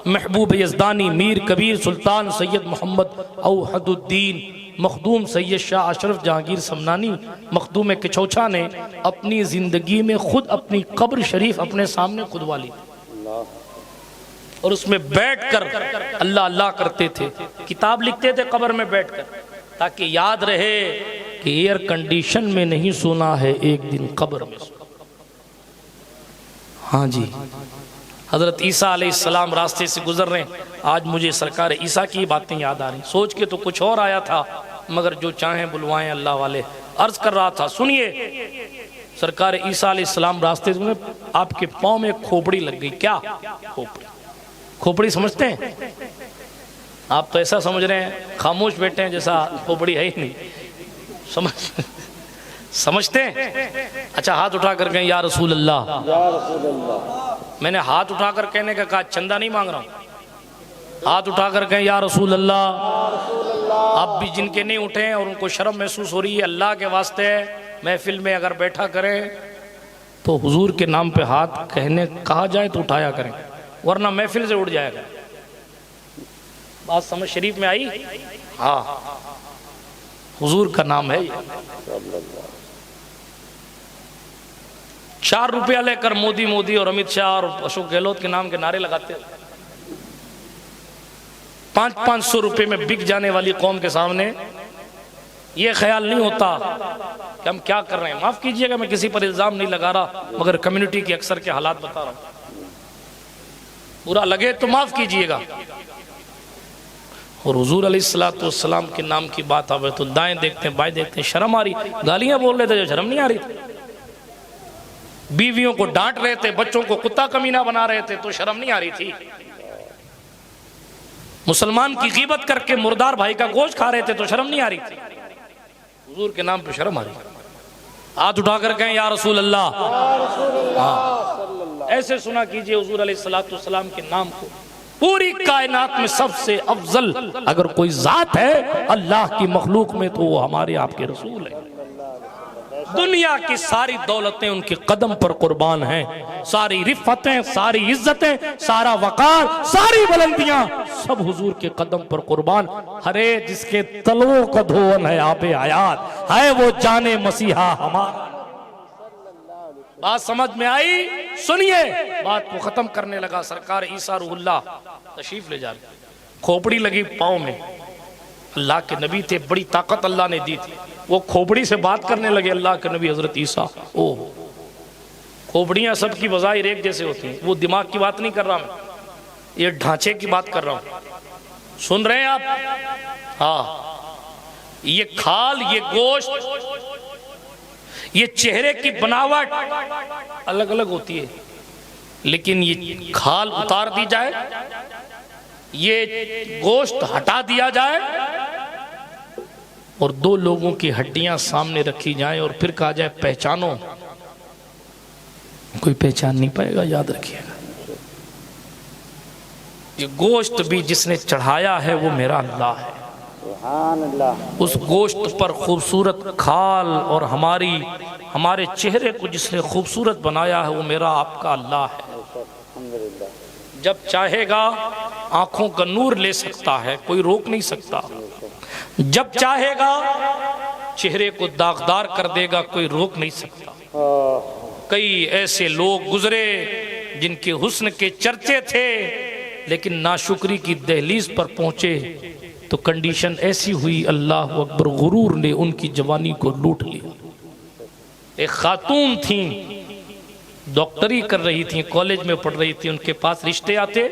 महबूब यज़दानी मीर कबीर सुल्तान सैयद मोहम्मद औहदुद्दीन मखदूम सैयद शाह अशरफ जहांगीर समनानी मखदूम किचौछा ने अपनी जिंदगी में खुद अपनी कब्र शरीफ अपने सामने खुदवा ली और उसमें बैठकर अल्लाह अल्लाह करते थे, किताब लिखते थे कब्र में बैठकर, ताकि याद रहे कि एयर कंडीशन में नहीं सोना है, एक दिन कब्र में सोना। हाँ जी, हजरत ईसा अलैहिस्सलाम रास्ते से गुजर रहे हैं, आज मुझे सरकार ईसा की बातें याद आ रही, सोच के तो कुछ और आया था, मगर जो चाहें बुलवाएं अल्लाह वाले। अर्ज कर रहा था, सुनिए, सरकार ईसा अलैहिस्सलाम रास्ते में आपके पाँव में खोपड़ी लग गई। क्या खोपड़ी? खोपड़ी समझते हैं आप? तो ऐसा समझ रहे हैं खामोश बैठे हैं जैसा खोपड़ी है ही नहीं, समझते हैं? अच्छा, हाथ उठा कर कहें या रसूल अल्लाह। मैंने हाथ उठाकर कहने का कहा, चंदा नहीं मांग रहा हूं, हाथ उठाकर कहें या रसूल अल्लाह। अब भी जिनके नहीं उठे हैं और उनको शर्म महसूस हो रही है, अल्लाह के वास्ते महफिल में अगर बैठा करें तो हुजूर के नाम पे हाथ कहने कहा जाए तो उठाया करें, वरना महफिल से उड़ जाएगा। बात समझ शरीफ में आई? हाँ, हुजूर का नाम है। 4 रुपया लेकर मोदी मोदी और अमित शाह और अशोक गहलोत के नाम के नारे लगाते, 500-500 रुपए में बिक जाने वाली कौम के सामने ये ख्याल नहीं होता कि हम क्या कर रहे हैं। माफ कीजिएगा, मैं किसी पर इल्जाम नहीं लगा रहा, मगर कम्युनिटी के अक्सर के हालात बता रहा हूं, बुरा लगे तो माफ कीजिएगा। और हुजूर अलैहिस्सलातु वस्सलाम के नाम की बात आवे तो दाएं देखते हैं बाएं देखते हैं, शर्म आ रही, गालियां बोल रहे थे जो शर्म नहीं आ रही, बीवियों को डांट रहे थे, बच्चों को कुत्ता कमीना बना रहे थे तो शर्म नहीं आ रही थी। मुसलमान की गीबत करके मुर्दार भाई का गोश्त खा रहे थे तो शर्म नहीं आ रही थी? हुजूर के नाम पे शर्म आ रही। हाथ उठाकर कहें या रसूल अल्लाह। हाँ, ऐसे सुना कीजिए हुजूर अलैहिस्सलाम के नाम को। पूरी कायनात में सबसे अफजल अगर कोई जात है अल्लाह की मखलूक में तो वो हमारे आपके रसूल है। दुनिया की सारी दौलतें उनके कदम पर कुर्बान हैं, सारी रिफतें, सारी इज्जतें, सारा वकार, सारी बुलंदियां सब हुजूर के कदम पर कुर्बान। हरे जिसके तलवों का धोवन है आबे हयात है वो जाने मसीहा हमारा। बात समझ में आई? सुनिए, बात को खत्म करने लगा। सरकार ईसा रूहुल्लाह तशरीफ ले जा रहे, खोपड़ी लगी पाँव में। अल्लाह के नबी थे, बड़ी ताकत अल्लाह ने दी थी। वो खोपड़ी से बात करने लगे अल्लाह के नबी हजरत ईसा। ओह, खोपड़ियां सबकी बज़ाहिर एक जैसे होती हैं। वो दिमाग की बात नहीं कर रहा मैं, ये ढांचे की बात कर रहा हूं। सुन रहे हैं आप? हाँ, ये खाल, ये गोश्त, ये चेहरे की बनावट अलग अलग होती है, लेकिन ये खाल उतार दी जाए, ये गोश्त हटा दिया जाए और दो लोगों की हड्डियां सामने रखी जाएं और फिर कहा जाए पहचानो, कोई पहचान नहीं पाएगा। याद रखिएगा, ये गोश्त भी जिसने चढ़ाया है वो मेरा अल्लाह है। उस गोश्त पर खूबसूरत खाल और हमारे चेहरे को जिसने खूबसूरत बनाया है वो मेरा आपका अल्लाह है। जब चाहेगा आंखों का नूर ले सकता है, कोई रोक नहीं सकता। जब चाहेगा चेहरे को दागदार कर देगा, कोई रोक नहीं सकता। कई ऐसे लोग गुजरे जिनके हुस्न के चर्चे थे, लेकिन नाशुक्री की दहलीज पर पहुंचे तो कंडीशन ऐसी हुई, अल्लाह अकबर, गुरूर ने उनकी जवानी को लूट लिया। एक खातून थी, डॉक्टरी कर रही थी, कॉलेज में पढ़ रही थी, उनके पास रिश्ते आते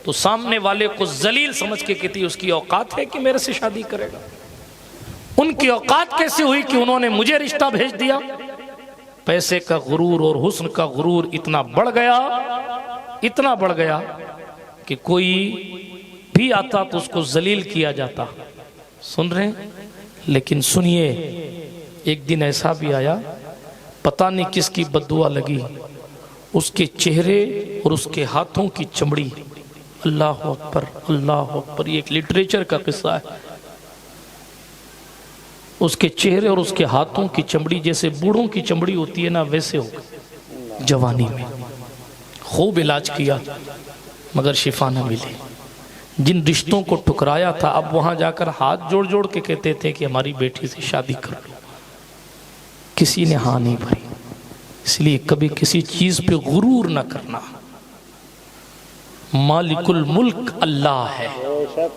तो सामने वाले को जलील समझ के कहती उसकी औकात है कि मेरे से शादी करेगा। उनकी औकात कैसे हुई कि उन्होंने मुझे रिश्ता भेज दिया। पैसे का गुरूर और हुस्न का गुरूर इतना बढ़ गया कि कोई भी आता तो उसको जलील किया जाता। सुन रहे हैं? लेकिन सुनिए, एक दिन ऐसा भी आया, पता नहीं किसकी बद्दुआ लगी, उसके चेहरे और उसके हाथों की चमड़ी, अल्लाह अकबर, अल्लाह अकबर, ये एक लिटरेचर का किस्सा है। उसके चेहरे और उसके हाथों की चमड़ी जैसे बूढ़ों की चमड़ी होती है ना, वैसे हो। जवानी में खूब इलाज किया मगर शिफा न मिली। जिन रिश्तों को ठुकराया था, अब वहां जाकर हाथ जोड़ जोड़ के कहते थे कि हमारी बेटी से शादी कर लो, किसी ने हाँ नहीं भरी। इसलिए कभी किसी चीज पे गुरूर ना करना। मालिकुल मुल्क अल्लाह है।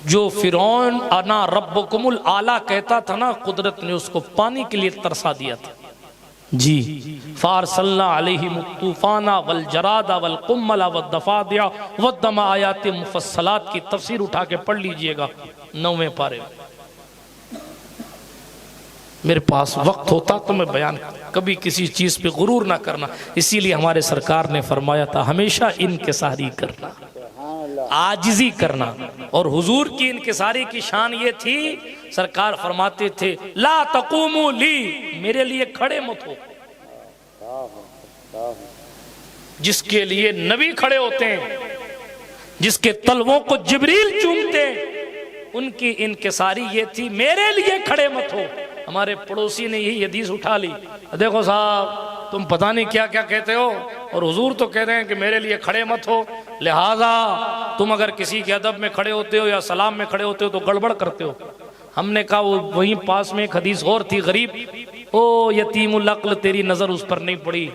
जो फिरौन अना रब्बुकुमुल आला कहता था ना, कुदरत ने उसको पानी के लिए तरसा दिया था जी। फारसलना अलैहिम तूफाना वल जरादा वल कुम्मला वद दफादिया वद्दमा आयात मुफस्सलात की तफसीर उठा के पढ़ लीजिएगा 9वें पारे। मेरे पास वक्त होता तो मैं बयान करता। कभी किसी चीज पे गुरूर ना करना। इसीलिए हमारे सरकार ने फरमाया था हमेशा इनकिसारी करना, आजिजी करना। और हुजूर की इनकिसारी की शान ये थी, सरकार फरमाते थे ला तकूमू ली, मेरे लिए खड़े मत हो। जिसके लिए नबी खड़े होते हैं, जिसके तलवों को जिब्रील चूमते, उनकी इनकिसारी ये थी मेरे लिए खड़े मत हो। हमारे पड़ोसी ने यही हदीस उठा ली, देखो साहब तुम पता नहीं क्या क्या कहते हो, और हुजूर तो कह रहे हैं कि मेरे लिए खड़े मत हो, लिहाजा तुम अगर किसी के अदब में खड़े होते हो या सलाम में खड़े होते हो तो गड़बड़ करते हो। हमने कहा वो वहीं पास में एक हदीस और थी, गरीब ओ यतीमुल अक्ल, तेरी नजर उस पर नहीं पड़ी।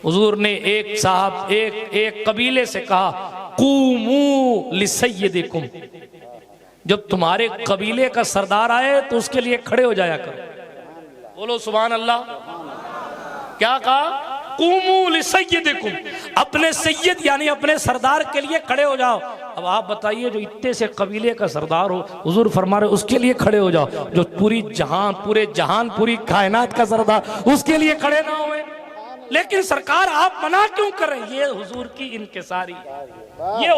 हुजूर ने एक साहब एक कबीले से कहा कूमू लिसय्यदिकुम, जब तुम्हारे कबीले का सरदार आए तो उसके लिए खड़े हो जाया करो। बोलो सुभान अल्लाह। क्या कहा? कूमू लिसय्यदिकुम, अपने सैयद यानी अपने सरदार के लिए खड़े हो जाओ। अब आप बताइए, जो इतने से कबीले का सरदार हो, हुजूर फरमा रहे उसके लिए खड़े हो जाओ। जो पूरे जहान पूरी कायनात का सरदार, उसके लिए खड़े ना हुए। लेकिन सरकार आप मना क्यों करें? ये हुजूर की इनकिसारी, ये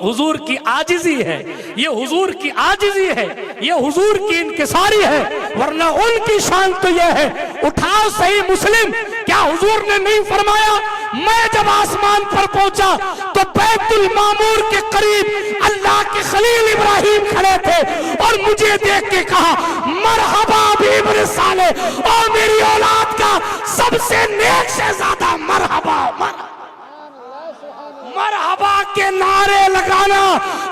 हुजूर की आजिजी है, ये हुजूर की आजिजी है, ये हुजूर की इनकिसारी है। वरना उनकी शान तो ये है, उठाओ सही मुस्लिम, क्या हुजूर ने नहीं फरमाया मैं जब आसमान पर पहुंचा तो बैतुल मामूर के करीब अल्लाह के खलील इब्राहिम खड़े थे और मुझे देख के कहा मरहबा बिब्न साले, और मेरी औलाद का सबसे नेक शहजादा मरहबा मरहबा के नारे लगाना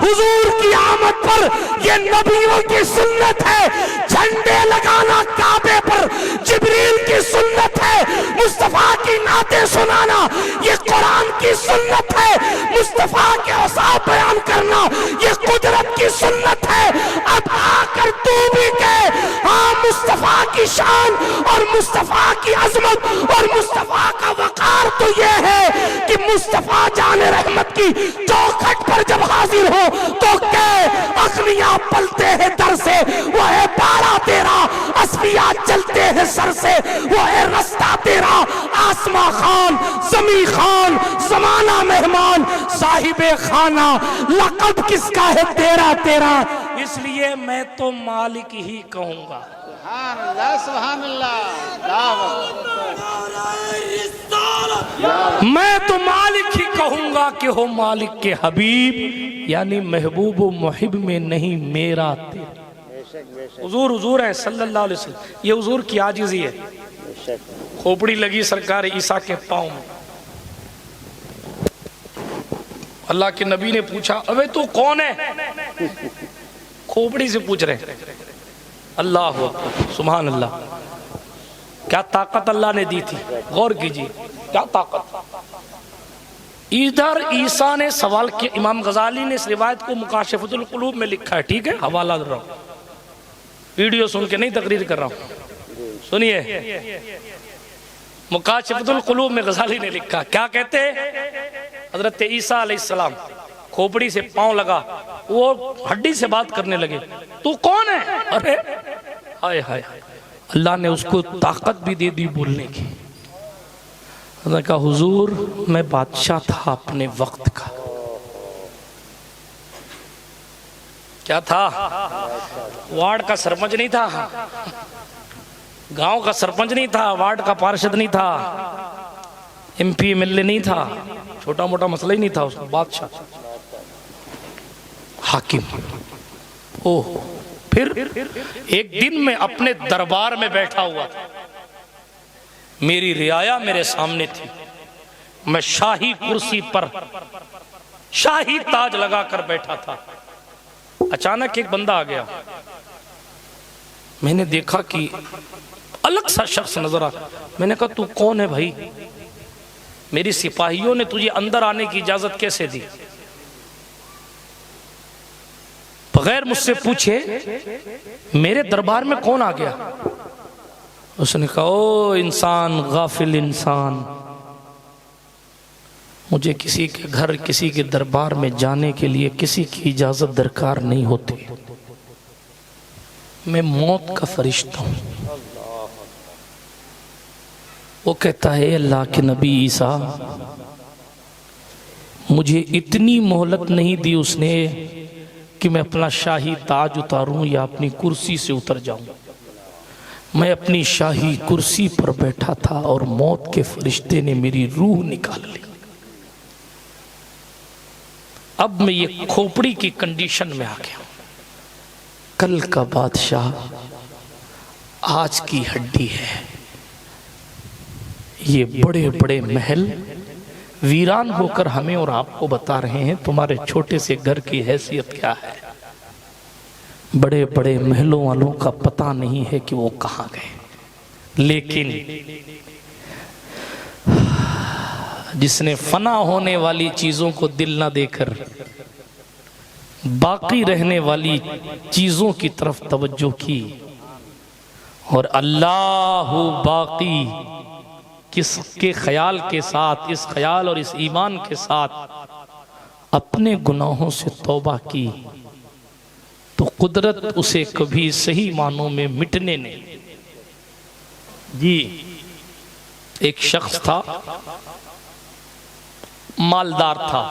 हुजूर की आमद पर ये नबियों की सुन्नत है। झंडे लगाना काबे पर जिब्रील की सुन्नत है। मुस्तफा की नाते सुनाना ये कुरान की सुन्नत है। मुस्तफा के औसाफ बयान करना ये कुदरत की सुन्नत है। अब आकर तू भी कह हाँ मुस्तफा की शान और मुस्तफा की अजमत और मुस्तफा का वकार तो ये है कि मुस्तफा जाने रहमत की चौखट पर जब हाजिर हो तो कह अखनियां पलते हैं दर से, वो है पारा तेरा, असफिया चलते हैं सर से, वो है रास्ता तेरा। आसमा खान, जमी खान, जमाना मेहमान, साहिबे खाना, लक़ब किसका है तेरा तेरा। इसलिए मैं तो मालिक ही कहूंगा। सुभान अल्लाह, सुभान अल्लाह। मैं तो मालिक ही कहूंगा कि हो मालिक के हबीब, यानी महबूब व मुहिब में नहीं मेरा तेरा। हुजूर हुजूर है सल्लल्लाहु अलैहि वसल्लम। ये हुजूर की आजिज़ी है। खोपड़ी लगी सरकार ईसा के पाँव में। अल्लाह के नबी ने पूछा अबे तू कौन है? खोपड़ी से पूछ रहे। अल्लाह सुभान अल्लाह, क्या ताकत अल्लाह ने दी थी। गौर कीजिए क्या ताकत। इधर ईसा ने सवाल किया। इमाम गजाली ने इस रिवायत को मुकाशिफतुल कुलूब में लिखा है, ठीक है, हवाला दे रहा हूं, वीडियो सुन के नहीं तकरीर कर रहा हूं, सुनिए। मुकाशिफतुल कुलूब में गजाली ने लिखा, क्या कहते हैं? हजरत ईसा अलैहिस्सलाम खोपड़ी से पांव लगा, वो हड्डी से बात करने लगे। तू कौन है? अरे हाय हाय, अल्लाह ने उसको ताकत भी दे दी बोलने की। उसने कहा हुजूर मैं बादशाह था अपने वक्त का। क्या था? वार्ड का सरपंच नहीं था, गांव का सरपंच नहीं था, वार्ड का पार्षद नहीं था, एमपी एमएलए नहीं था, छोटा मोटा मसला ही नहीं था उसका। बादशाह, हाकिम। ओह, फिर एक दिन मैं अपने दरबार में बैठा हुआ था, मेरी रियाया मेरे सामने थी, मैं शाही कुर्सी पर शाही ताज लगाकर बैठा था। अचानक एक बंदा आ गया। मैंने देखा कि अलग सा शख्स नजर आ। मैंने कहा तू कौन है भाई? मेरी सिपाहियों ने तुझे अंदर आने की इजाजत कैसे दी? बगैर मुझसे पूछे मेरे दरबार में कौन आ गया? उसने कहा ओ इंसान, गाफिल इंसान, मुझे किसी के घर किसी के दरबार में जाने के लिए किसी की इजाजत दरकार नहीं होती। मैं मौत का फरिश्ता हूं। वो कहता है अल्लाह के नबी ईसा, मुझे इतनी मोहलत नहीं दी उसने कि मैं अपना शाही ताज उतारूं या अपनी कुर्सी से उतर जाऊं। मैं अपनी शाही कुर्सी पर बैठा था और मौत के फरिश्ते ने मेरी रूह निकाल ली। अब मैं ये खोपड़ी की कंडीशन में आ गया। कल का बादशाह आज की हड्डी है। ये बड़े बड़े महल वीरान होकर हमें और आपको बता रहे हैं तुम्हारे छोटे से घर की हैसियत क्या है। बड़े बड़े महलों वालों का पता नहीं है कि वो कहाँ गए। लेकिन जिसने फना होने वाली चीजों को दिल ना देकर बाकी रहने वाली चीजों की तरफ तवज्जो की और अल्लाह बाकी किसके ख्याल के साथ, इस ख्याल और इस ईमान के साथ अपने गुनाहों से तौबा की, तो कुदरत उसे कभी सही मानों में मिटने नहीं। जी एक शख्स था, मालदार था।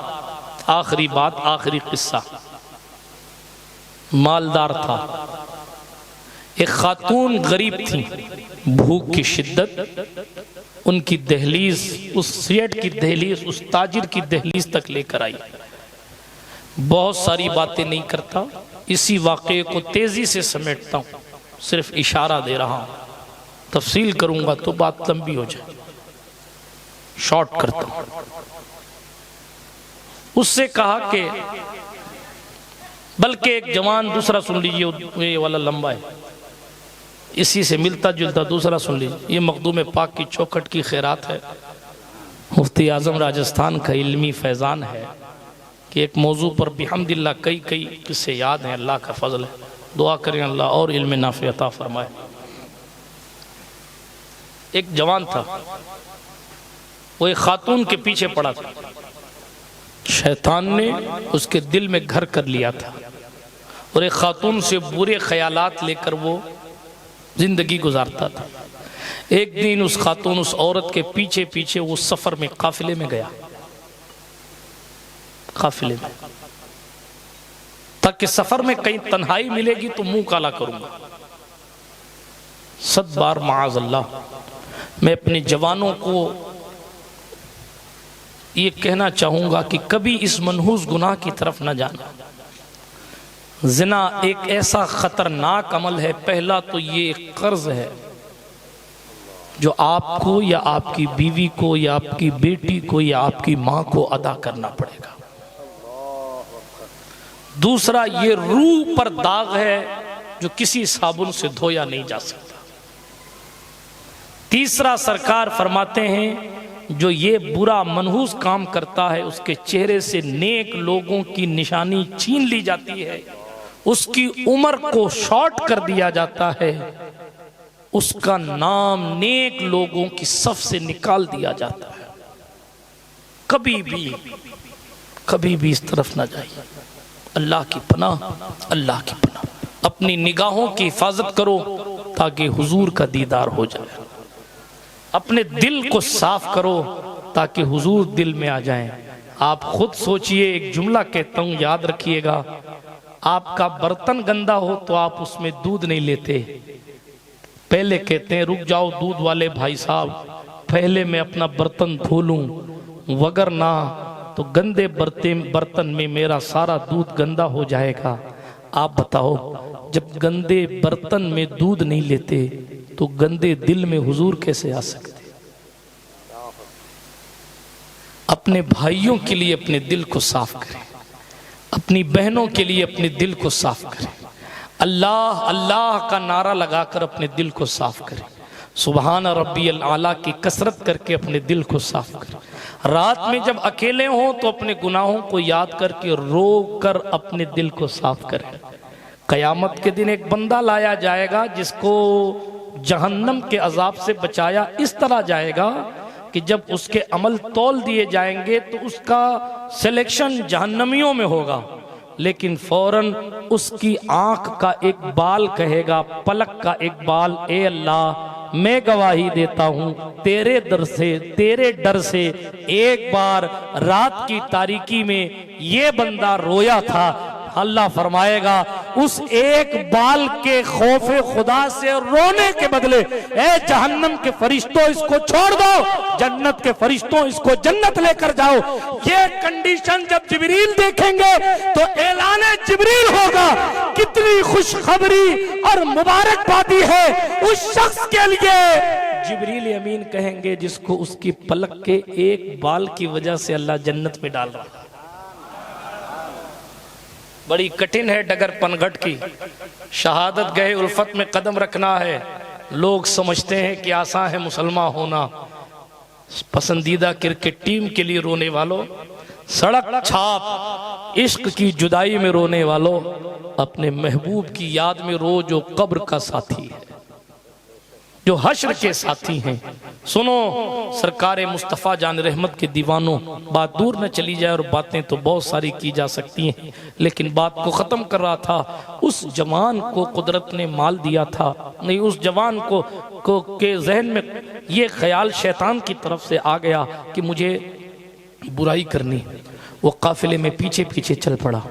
आखिरी बात, आखिरी किस्सा, मालदार था। एक खातून गरीब थी, भूख की शिद्दत उनकी दहलीज, उस सेठ की दहलीज, उस ताजिर की दहलीज तक लेकर आई। बहुत सारी बातें नहीं करता, इसी वाक़े को तेजी से समेटता हूँ, सिर्फ इशारा दे रहा हूँ, तफसील करूंगा तो बात लंबी हो जाए, शॉर्ट करता हूं। उससे कहा कि, बल्कि एक जवान, दूसरा सुन लीजिए, ये वाला लंबा है, इसी से मिलता जुलता दूसरा सुन लीजिए। ये मखदूम पाक की चौखट की खैरात है। मुफ्ती आजम राजस्थान का इल्मी फैज़ान है कि एक मौजू पर बिहम्दिल्लाह कई किस्से याद हैं। अल्लाह का फजल है, दुआ करें अल्लाह और इल्म नाफ़ि अता फरमाए। एक जवान था, वो एक खातून के पीछे पड़ा था। शैतान ने उसके दिल में घर कर लिया था और एक खातून से बुरे ख्यालात लेकर वो जिंदगी गुजारता था। एक दिन उस खातून, उस औरत के पीछे पीछे वो सफर में, काफिले में गया, काफिले में, ताकि सफर में कहीं तन्हाई मिलेगी तो मुंह काला करूंगा। 7 बार माअज़ अल्लाह। मैं अपने जवानों को ये कहना चाहूंगा कि कभी इस मनहूस गुनाह की तरफ न जाना। जिना एक ऐसा खतरनाक अमल है। पहला तो ये एक कर्ज है जो आपको या आपकी बीवी को या आपकी बेटी को या आपकी मां को अदा करना पड़ेगा। दूसरा, ये रूह पर दाग है जो किसी साबुन से धोया नहीं जा सकता। तीसरा, सरकार फरमाते हैं जो ये बुरा मनहूस काम करता है उसके चेहरे से नेक लोगों की निशानी छीन ली जाती है, उसकी उम्र को शॉर्ट कर दिया जाता है, उसका नाम नेक लोगों की सफ से निकाल दिया जाता है। कभी भी इस तरफ ना जाइए। अल्लाह की पनाह, अल्लाह की पनाह। अपनी निगाहों की हिफाजत करो ताकि हुजूर का दीदार हो जाए। अपने दिल को साफ करो ताकि हुजूर दिल में आ जाएं। आप खुद सोचिए, एक जुमला कहता हूं, याद रखिएगा। आपका बर्तन गंदा हो तो आप उसमें दूध नहीं लेते, पहले कहते हैं रुक जाओ दूध वाले भाई साहब, पहले मैं अपना बर्तन धो लूं, वगरना तो गंदे बर्तन में मेरा सारा दूध गंदा हो जाएगा। आप बताओ, जब गंदे बर्तन में दूध नहीं लेते तो गंदे दिल में हुजूर कैसे आ सकते? अपने भाइयों के लिए अपने दिल को साफ करें, अपनी बहनों के लिए अपने दिल को साफ करें। अल्लाह अल्लाह का नारा लगाकर अपने दिल को साफ करें। सुबहान रब्बियल आला की कसरत करके अपने दिल को साफ करें। रात में जब अकेले हों तो अपने गुनाहों को याद करके रो कर अपने दिल को साफ करें। कयामत के दिन एक बंदा लाया जाएगा जिसको जहन्नम के अजाब से बचाया इस तरह जाएगा कि जब उसके अमल तौल दिए जाएंगे तो उसका सिलेक्शन जहन्नमियों में होगा, लेकिन फौरन उसकी आंख का एक बाल कहेगा, पलक का एक बाल, ए अल्लाह मैं गवाही देता हूं तेरे दर से, तेरे डर से एक बार रात की तारीकी में ये बंदा रोया था। अल्लाह फरमाएगा उस एक बाल के खौफे खुदा से रोने के बदले, ए जहन्नम के फरिश्तों इसको छोड़ दो, जन्नत के फरिश्तों इसको जन्नत लेकर जाओ। ये कंडीशन जब जिब्रील देखेंगे तो ऐलाने जिब्रील होगा। कितनी खुशखबरी और मुबारकबादी है उस शख्स के लिए। जिब्रील अमीन कहेंगे जिसको उसकी पलक के एक बाल की वजह से अल्लाह जन्नत में डाल रहा है। बड़ी कठिन है डगर पनघट की। शहादत गए उल्फत में कदम रखना है। लोग समझते हैं कि आसान है मुसलमान होना। पसंदीदा क्रिकेट टीम के लिए रोने वालों, सड़क छाप इश्क की जुदाई में रोने वालों, अपने महबूब की याद में रो जो कब्र का साथी है। जो हश्र के साथी हैं। सुनो सरकार मुस्तफ़ा जान रहमत के दीवानों, बात दूर न चली जाए और बातें तो बहुत सारी की जा सकती हैं, लेकिन बात को ख़त्म कर रहा था। उस जवान को कुदरत ने माल दिया था, नहीं उस जवान को के जहन में ये ख्याल शैतान की तरफ से आ गया कि मुझे बुराई करनी। वो काफिले में पीछे पीछे चल पड़ा।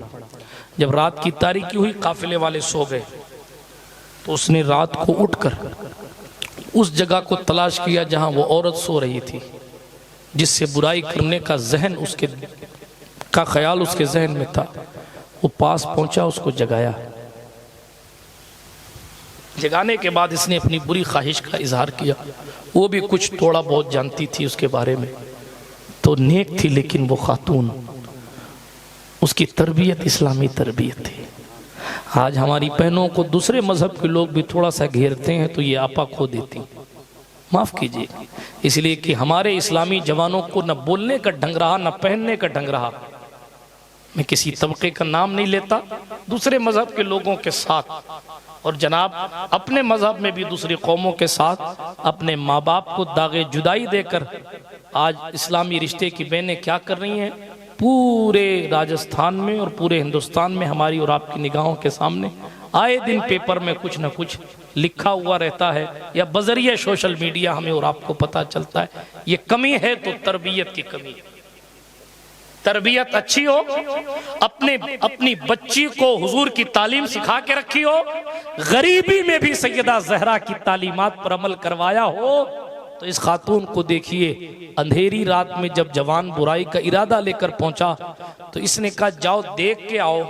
जब रात की तारीकी हुई, काफिले वाले सो गए, तो उसने रात को उठकर उस जगह को तलाश किया जहां वो औरत सो रही थी, जिससे बुराई करने का जहन उसके का ख्याल उसके जहन में था। वो पास पहुंचा, उसको जगाया। जगाने के बाद इसने अपनी बुरी ख्वाहिश का इजहार किया। वो भी कुछ थोड़ा बहुत जानती थी उसके बारे में, तो नेक थी, लेकिन वो खातून, उसकी तरबियत इस्लामी तरबियत थी। आज हमारी बहनों को दूसरे मजहब के लोग भी थोड़ा सा घेरते हैं तो ये आपा खो देती, माफ़ कीजिए, इसलिए कि हमारे इस्लामी जवानों को न बोलने का ढंग रहा, न पहनने का ढंग रहा। मैं किसी तबके का नाम नहीं लेता, दूसरे मजहब के लोगों के साथ और जनाब अपने मजहब में भी दूसरी कौमों के साथ अपने माँ बाप को दागे जुदाई देकर आज इस्लामी रिश्ते की बहनें क्या कर रही हैं, पूरे राजस्थान में और पूरे हिंदुस्तान में हमारी और आपकी निगाहों के सामने आए दिन पेपर में कुछ न कुछ लिखा हुआ रहता है, या बजरिया सोशल मीडिया हमें और आपको पता चलता है। ये कमी है तो तरबियत की कमी है। तरबियत अच्छी हो, अपनी बच्ची को हुजूर की तालीम सिखा के रखी हो, गरीबी में भी सैयदा ज़हरा की तालीमात पर अमल करवाया हो, तो इस खातून को देखिए, अंधेरी रात में जब जवान बुराई का इरादा लेकर पहुंचा तो इसने कहा जाओ देख के आओ,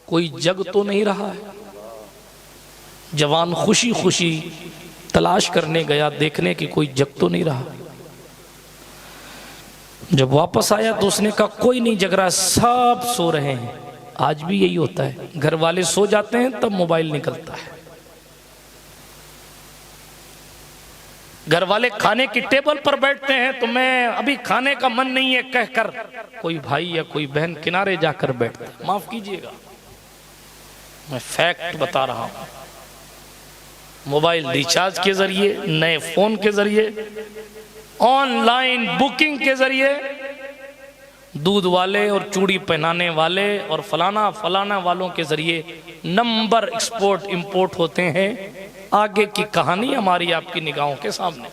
कोई जग तो नहीं रहा है। जवान खुशी खुशी तलाश करने गया, देखने की कोई जग तो नहीं रहा। जब वापस आया तो उसने कहा कोई नहीं जग रहा, सब सो रहे हैं। आज भी यही होता है, घर वाले सो जाते हैं तब मोबाइल निकलता है। घर वाले खाने की टेबल पर बैठते हैं तो मैं अभी खाने का मन नहीं है कहकर कोई भाई या कोई बहन किनारे जाकर बैठता है। माफ कीजिएगा, मैं फैक्ट बता रहा हूं। मोबाइल रिचार्ज के जरिए, नए फोन के जरिए, ऑनलाइन बुकिंग के जरिए दूध वाले और चूड़ी पहनाने वाले और फलाना फलाना वालों के जरिए नंबर एक्सपोर्ट इंपोर्ट होते हैं। आगे की कहानी हमारी आपकी निगाहों के सामने।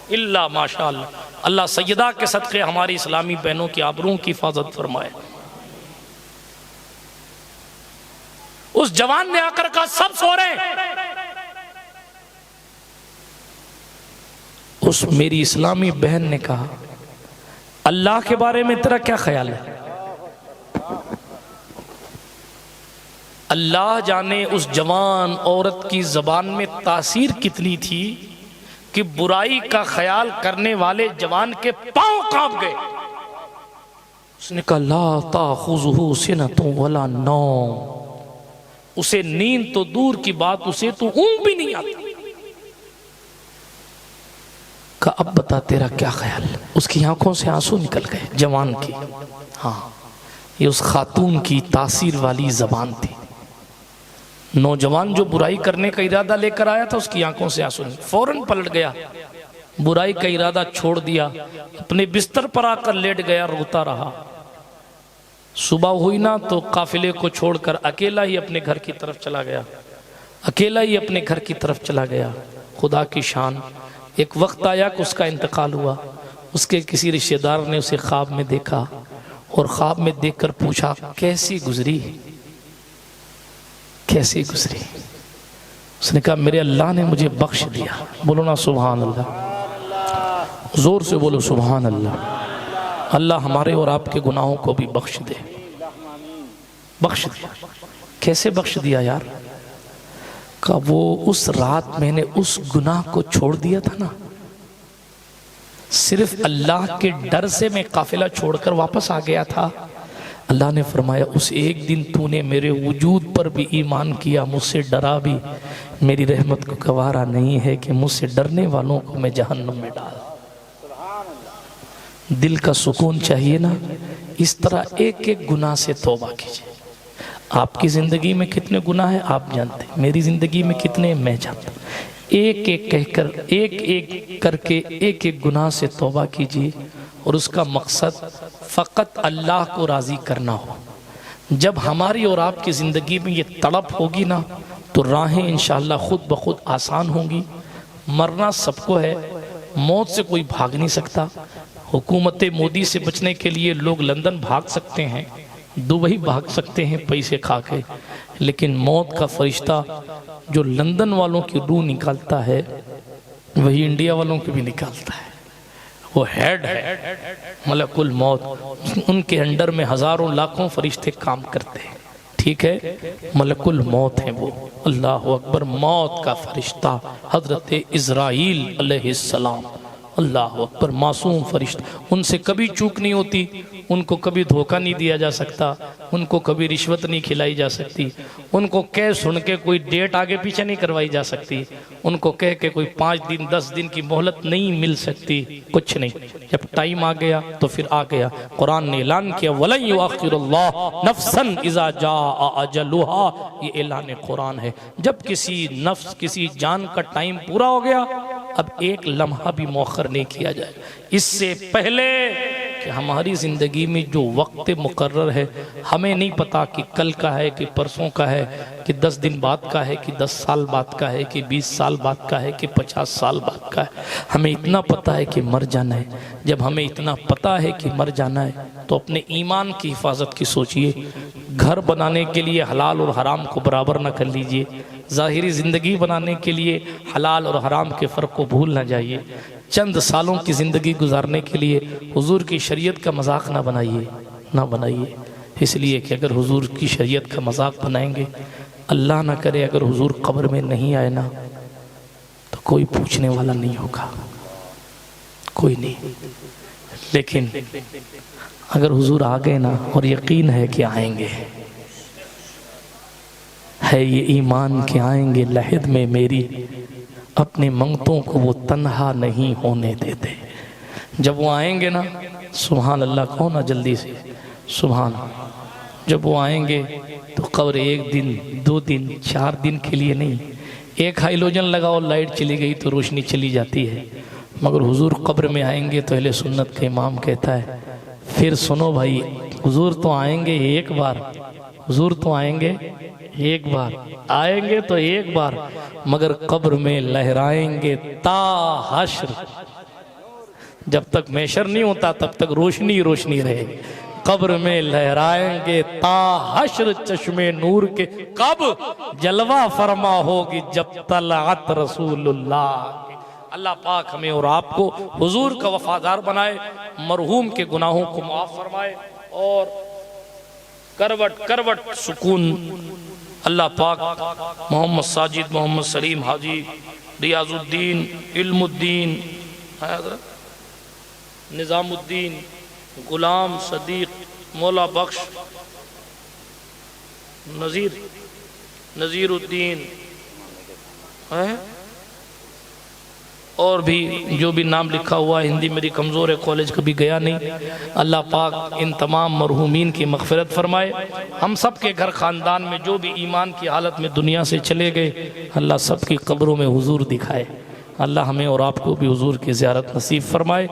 इल्ला माशाअल्लाह, अल्लाह सैयदा के सदक़े हमारी इस्लामी बहनों की आबरूओं की हिफाजत फरमाए। उस जवान ने आकर कहा सब सो रहे। उस मेरी इस्लामी बहन ने कहा अल्लाह के बारे में तेरा क्या ख्याल है? अल्लाह जाने उस जवान औरत की जबान में तासीर कितनी थी कि बुराई का ख्याल करने वाले जवान के पांव कांप गए। उसने कहा ला ताखुज़ुहु सिनतुन वला नौम, उसे नींद तो दूर की बात, उसे तो ऊँग भी नहीं आती। कहा अब बता तेरा क्या ख्याल? उसकी आंखों से आंसू निकल गए जवान की। हाँ, ये उस खातून की तासीर वाली जबान थी। नौजवान जो बुराई करने का इरादा लेकर आया था, उसकी आंखों से आंसू फौरन पलट गया, बुराई का इरादा छोड़ दिया, अपने बिस्तर पर आकर लेट गया, रोता रहा। सुबह हुई ना तो काफिले को छोड़कर अकेला ही अपने घर की तरफ चला गया, अकेला ही अपने घर की तरफ चला गया। खुदा की शान, एक वक्त आया कि उसका इंतकाल हुआ। उसके किसी रिश्तेदार ने उसे ख्वाब में देखा और ख्वाब में देखकर पूछा कैसी गुजरी, कैसी गुजरी? उसने कहा मेरे अल्लाह ने मुझे बख्श दिया। बोलो ना सुभान अल्लाह, जोर से बोलो सुभान अल्लाह। अल्लाह हमारे और आपके गुनाहों को भी बख्श दे। बख्श दिया। कैसे बख्श दिया यार? का वो उस रात मैंने उस गुनाह को छोड़ दिया था ना, सिर्फ अल्लाह के डर से मैं काफिला छोड़कर वापस आ गया था। अल्लाह ने फरमाया उस एक दिन तूने मेरे वजूद पर भी ईमान किया, मुझसे डरा भी, मेरी रहमत को गवारा नहीं है कि मुझसे डरने वालों को मैं जहन्नम में डाल। दिल का सुकून चाहिए ना, इस तरह एक एक गुनाह से तौबा कीजिए। आपकी ज़िंदगी में कितने गुनाह हैं आप जानते, मेरी ज़िंदगी में कितने मैं जानता। एक एक कहकर एक एक करके एक एक गुनाह से तौबा कीजिए और उसका मकसद फ़कत अल्लाह को राज़ी करना हो। जब हमारी और आपकी ज़िंदगी में ये तड़प होगी ना तो राहें इंशाअल्लाह खुद ब खुद आसान होंगी। मरना सबको है, मौत से कोई भाग नहीं सकता। हुकूमत मोदी से बचने के लिए लोग लंदन भाग सकते हैं, दुबई भाग सकते हैं पैसे खा के, लेकिन मौत का फरिश्ता जो लंदन वालों की रूह निकालता है वही इंडिया वालों की भी निकालता है। वो हेड है मलकुल मौत, उनके अंडर में हजारों लाखों फरिश्ते काम करते हैं। ठीक है, मलकुल मौत है वो। अल्लाह अकबर, मौत का फरिश्ता हजरत इज़राइल अलैहिस्सलाम, अल्लाह अकबर, मासूम फरिश्ता, उनसे कभी चूक नहीं होती, उनको कभी धोखा नहीं दिया जा सकता, उनको कभी रिश्वत नहीं खिलाई जा सकती, उनको कह सुन के कोई डेट आगे पीछे नहीं करवाई जा सकती, उनको कह के कोई 5 दिन 10 दिन की मोहलत नहीं मिल सकती, कुछ नहीं। जब टाइम आ गया तो फिर आ गया। कुरान ने ऐलान किया वलन युअख्खिरुल्लाह नफ्सन इज़ा जाअ अजलुहा, ये ऐलान कुरान है। जब किसी नफ्स, किसी जान का टाइम पूरा हो गया, अब एक लम्हा भी मौखर नहीं किया जाए। इससे पहले कि हमारी ज़िंदगी में जो वक्त मुकर्रर है, हमें नहीं पता कि कल का है कि परसों का है कि 10 दिन बाद का है कि 10 साल बाद का है कि 20 साल बाद का है कि 50 साल बाद का है। हमें इतना पता है कि मर जाना है। जब हमें इतना पता है कि मर जाना है तो अपने ईमान की हिफाजत की सोचिए। घर बनाने के लिए हलाल और हराम को बराबर ना कर लीजिए। ज़ाहिरी ज़िंदगी बनाने के लिए हलाल और हराम के फ़र्क को भूल ना जाइए। चंद सालों की ज़िंदगी गुजारने के लिए हुजूर की शरीयत का मजाक ना बनाइए, इसलिए कि अगर हुजूर की शरीयत का मजाक बनाएंगे, अल्लाह ना करे अगर हुजूर कब्र में नहीं आए ना तो कोई पूछने वाला नहीं होगा, कोई नहीं। लेकिन अगर हुजूर आ गए ना, और यकीन है कि आएंगे, है ये ईमान के आएंगे लहद में मेरी, अपने मंगतों को वो तन्हा नहीं होने देते। जब वो आएंगे ना, सुभान अल्लाह, कहो ना जल्दी से सुभान। जब वो आएंगे तो कब्र 1 दिन 2 दिन 4 दिन के लिए नहीं। एक हाइलोजन लगाओ, लाइट चली गई तो रोशनी चली जाती है, मगर हुजूर कब्र में आएंगे तो अहले सुन्नत का इमाम कहता है फिर सुनो भाई, हुजूर तो आएंगे एक बार, हुजूर तो आएंगे एक बार, आएंगे तो एक बार, मगर कब्र में लहराएंगे ता हश्र। जब तक मैशर नहीं होता तब तक रोशनी रोशनी रहेगी। कब्र में लहराएंगे ता हश्र चश्मे नूर के, कब जलवा फरमा होगी जब तलअत रसूलुल्लाह। अल्लाह पाक हमें और आपको हुजूर का वफादार बनाए, मरहूम के गुनाहों को माफ फरमाए और करवट करवट सुकून। अल्लाह पाक मोहम्मद साजिद, मोहम्मद सलीम हाजी, रियाजुद्दीन, इल्मुद्दीन, निज़ामुद्दीन, गुलाम सदीक, मौला बख्श, नज़ीरुद्दीन है, और भी जो भी नाम लिखा हुआ है। हिंदी मेरी कमज़ोर है, कॉलेज कभी गया नहीं। अल्लाह पाक इन तमाम मरहूमीन की मग़फ़िरत फरमाए। हम सब के घर ख़ानदान में जो भी ईमान की हालत में दुनिया से चले गए, अल्लाह सब की कब्रों में हुजूर दिखाए। अल्लाह हमें और आपको भी हुजूर की ज़ियारत नसीब फरमाए।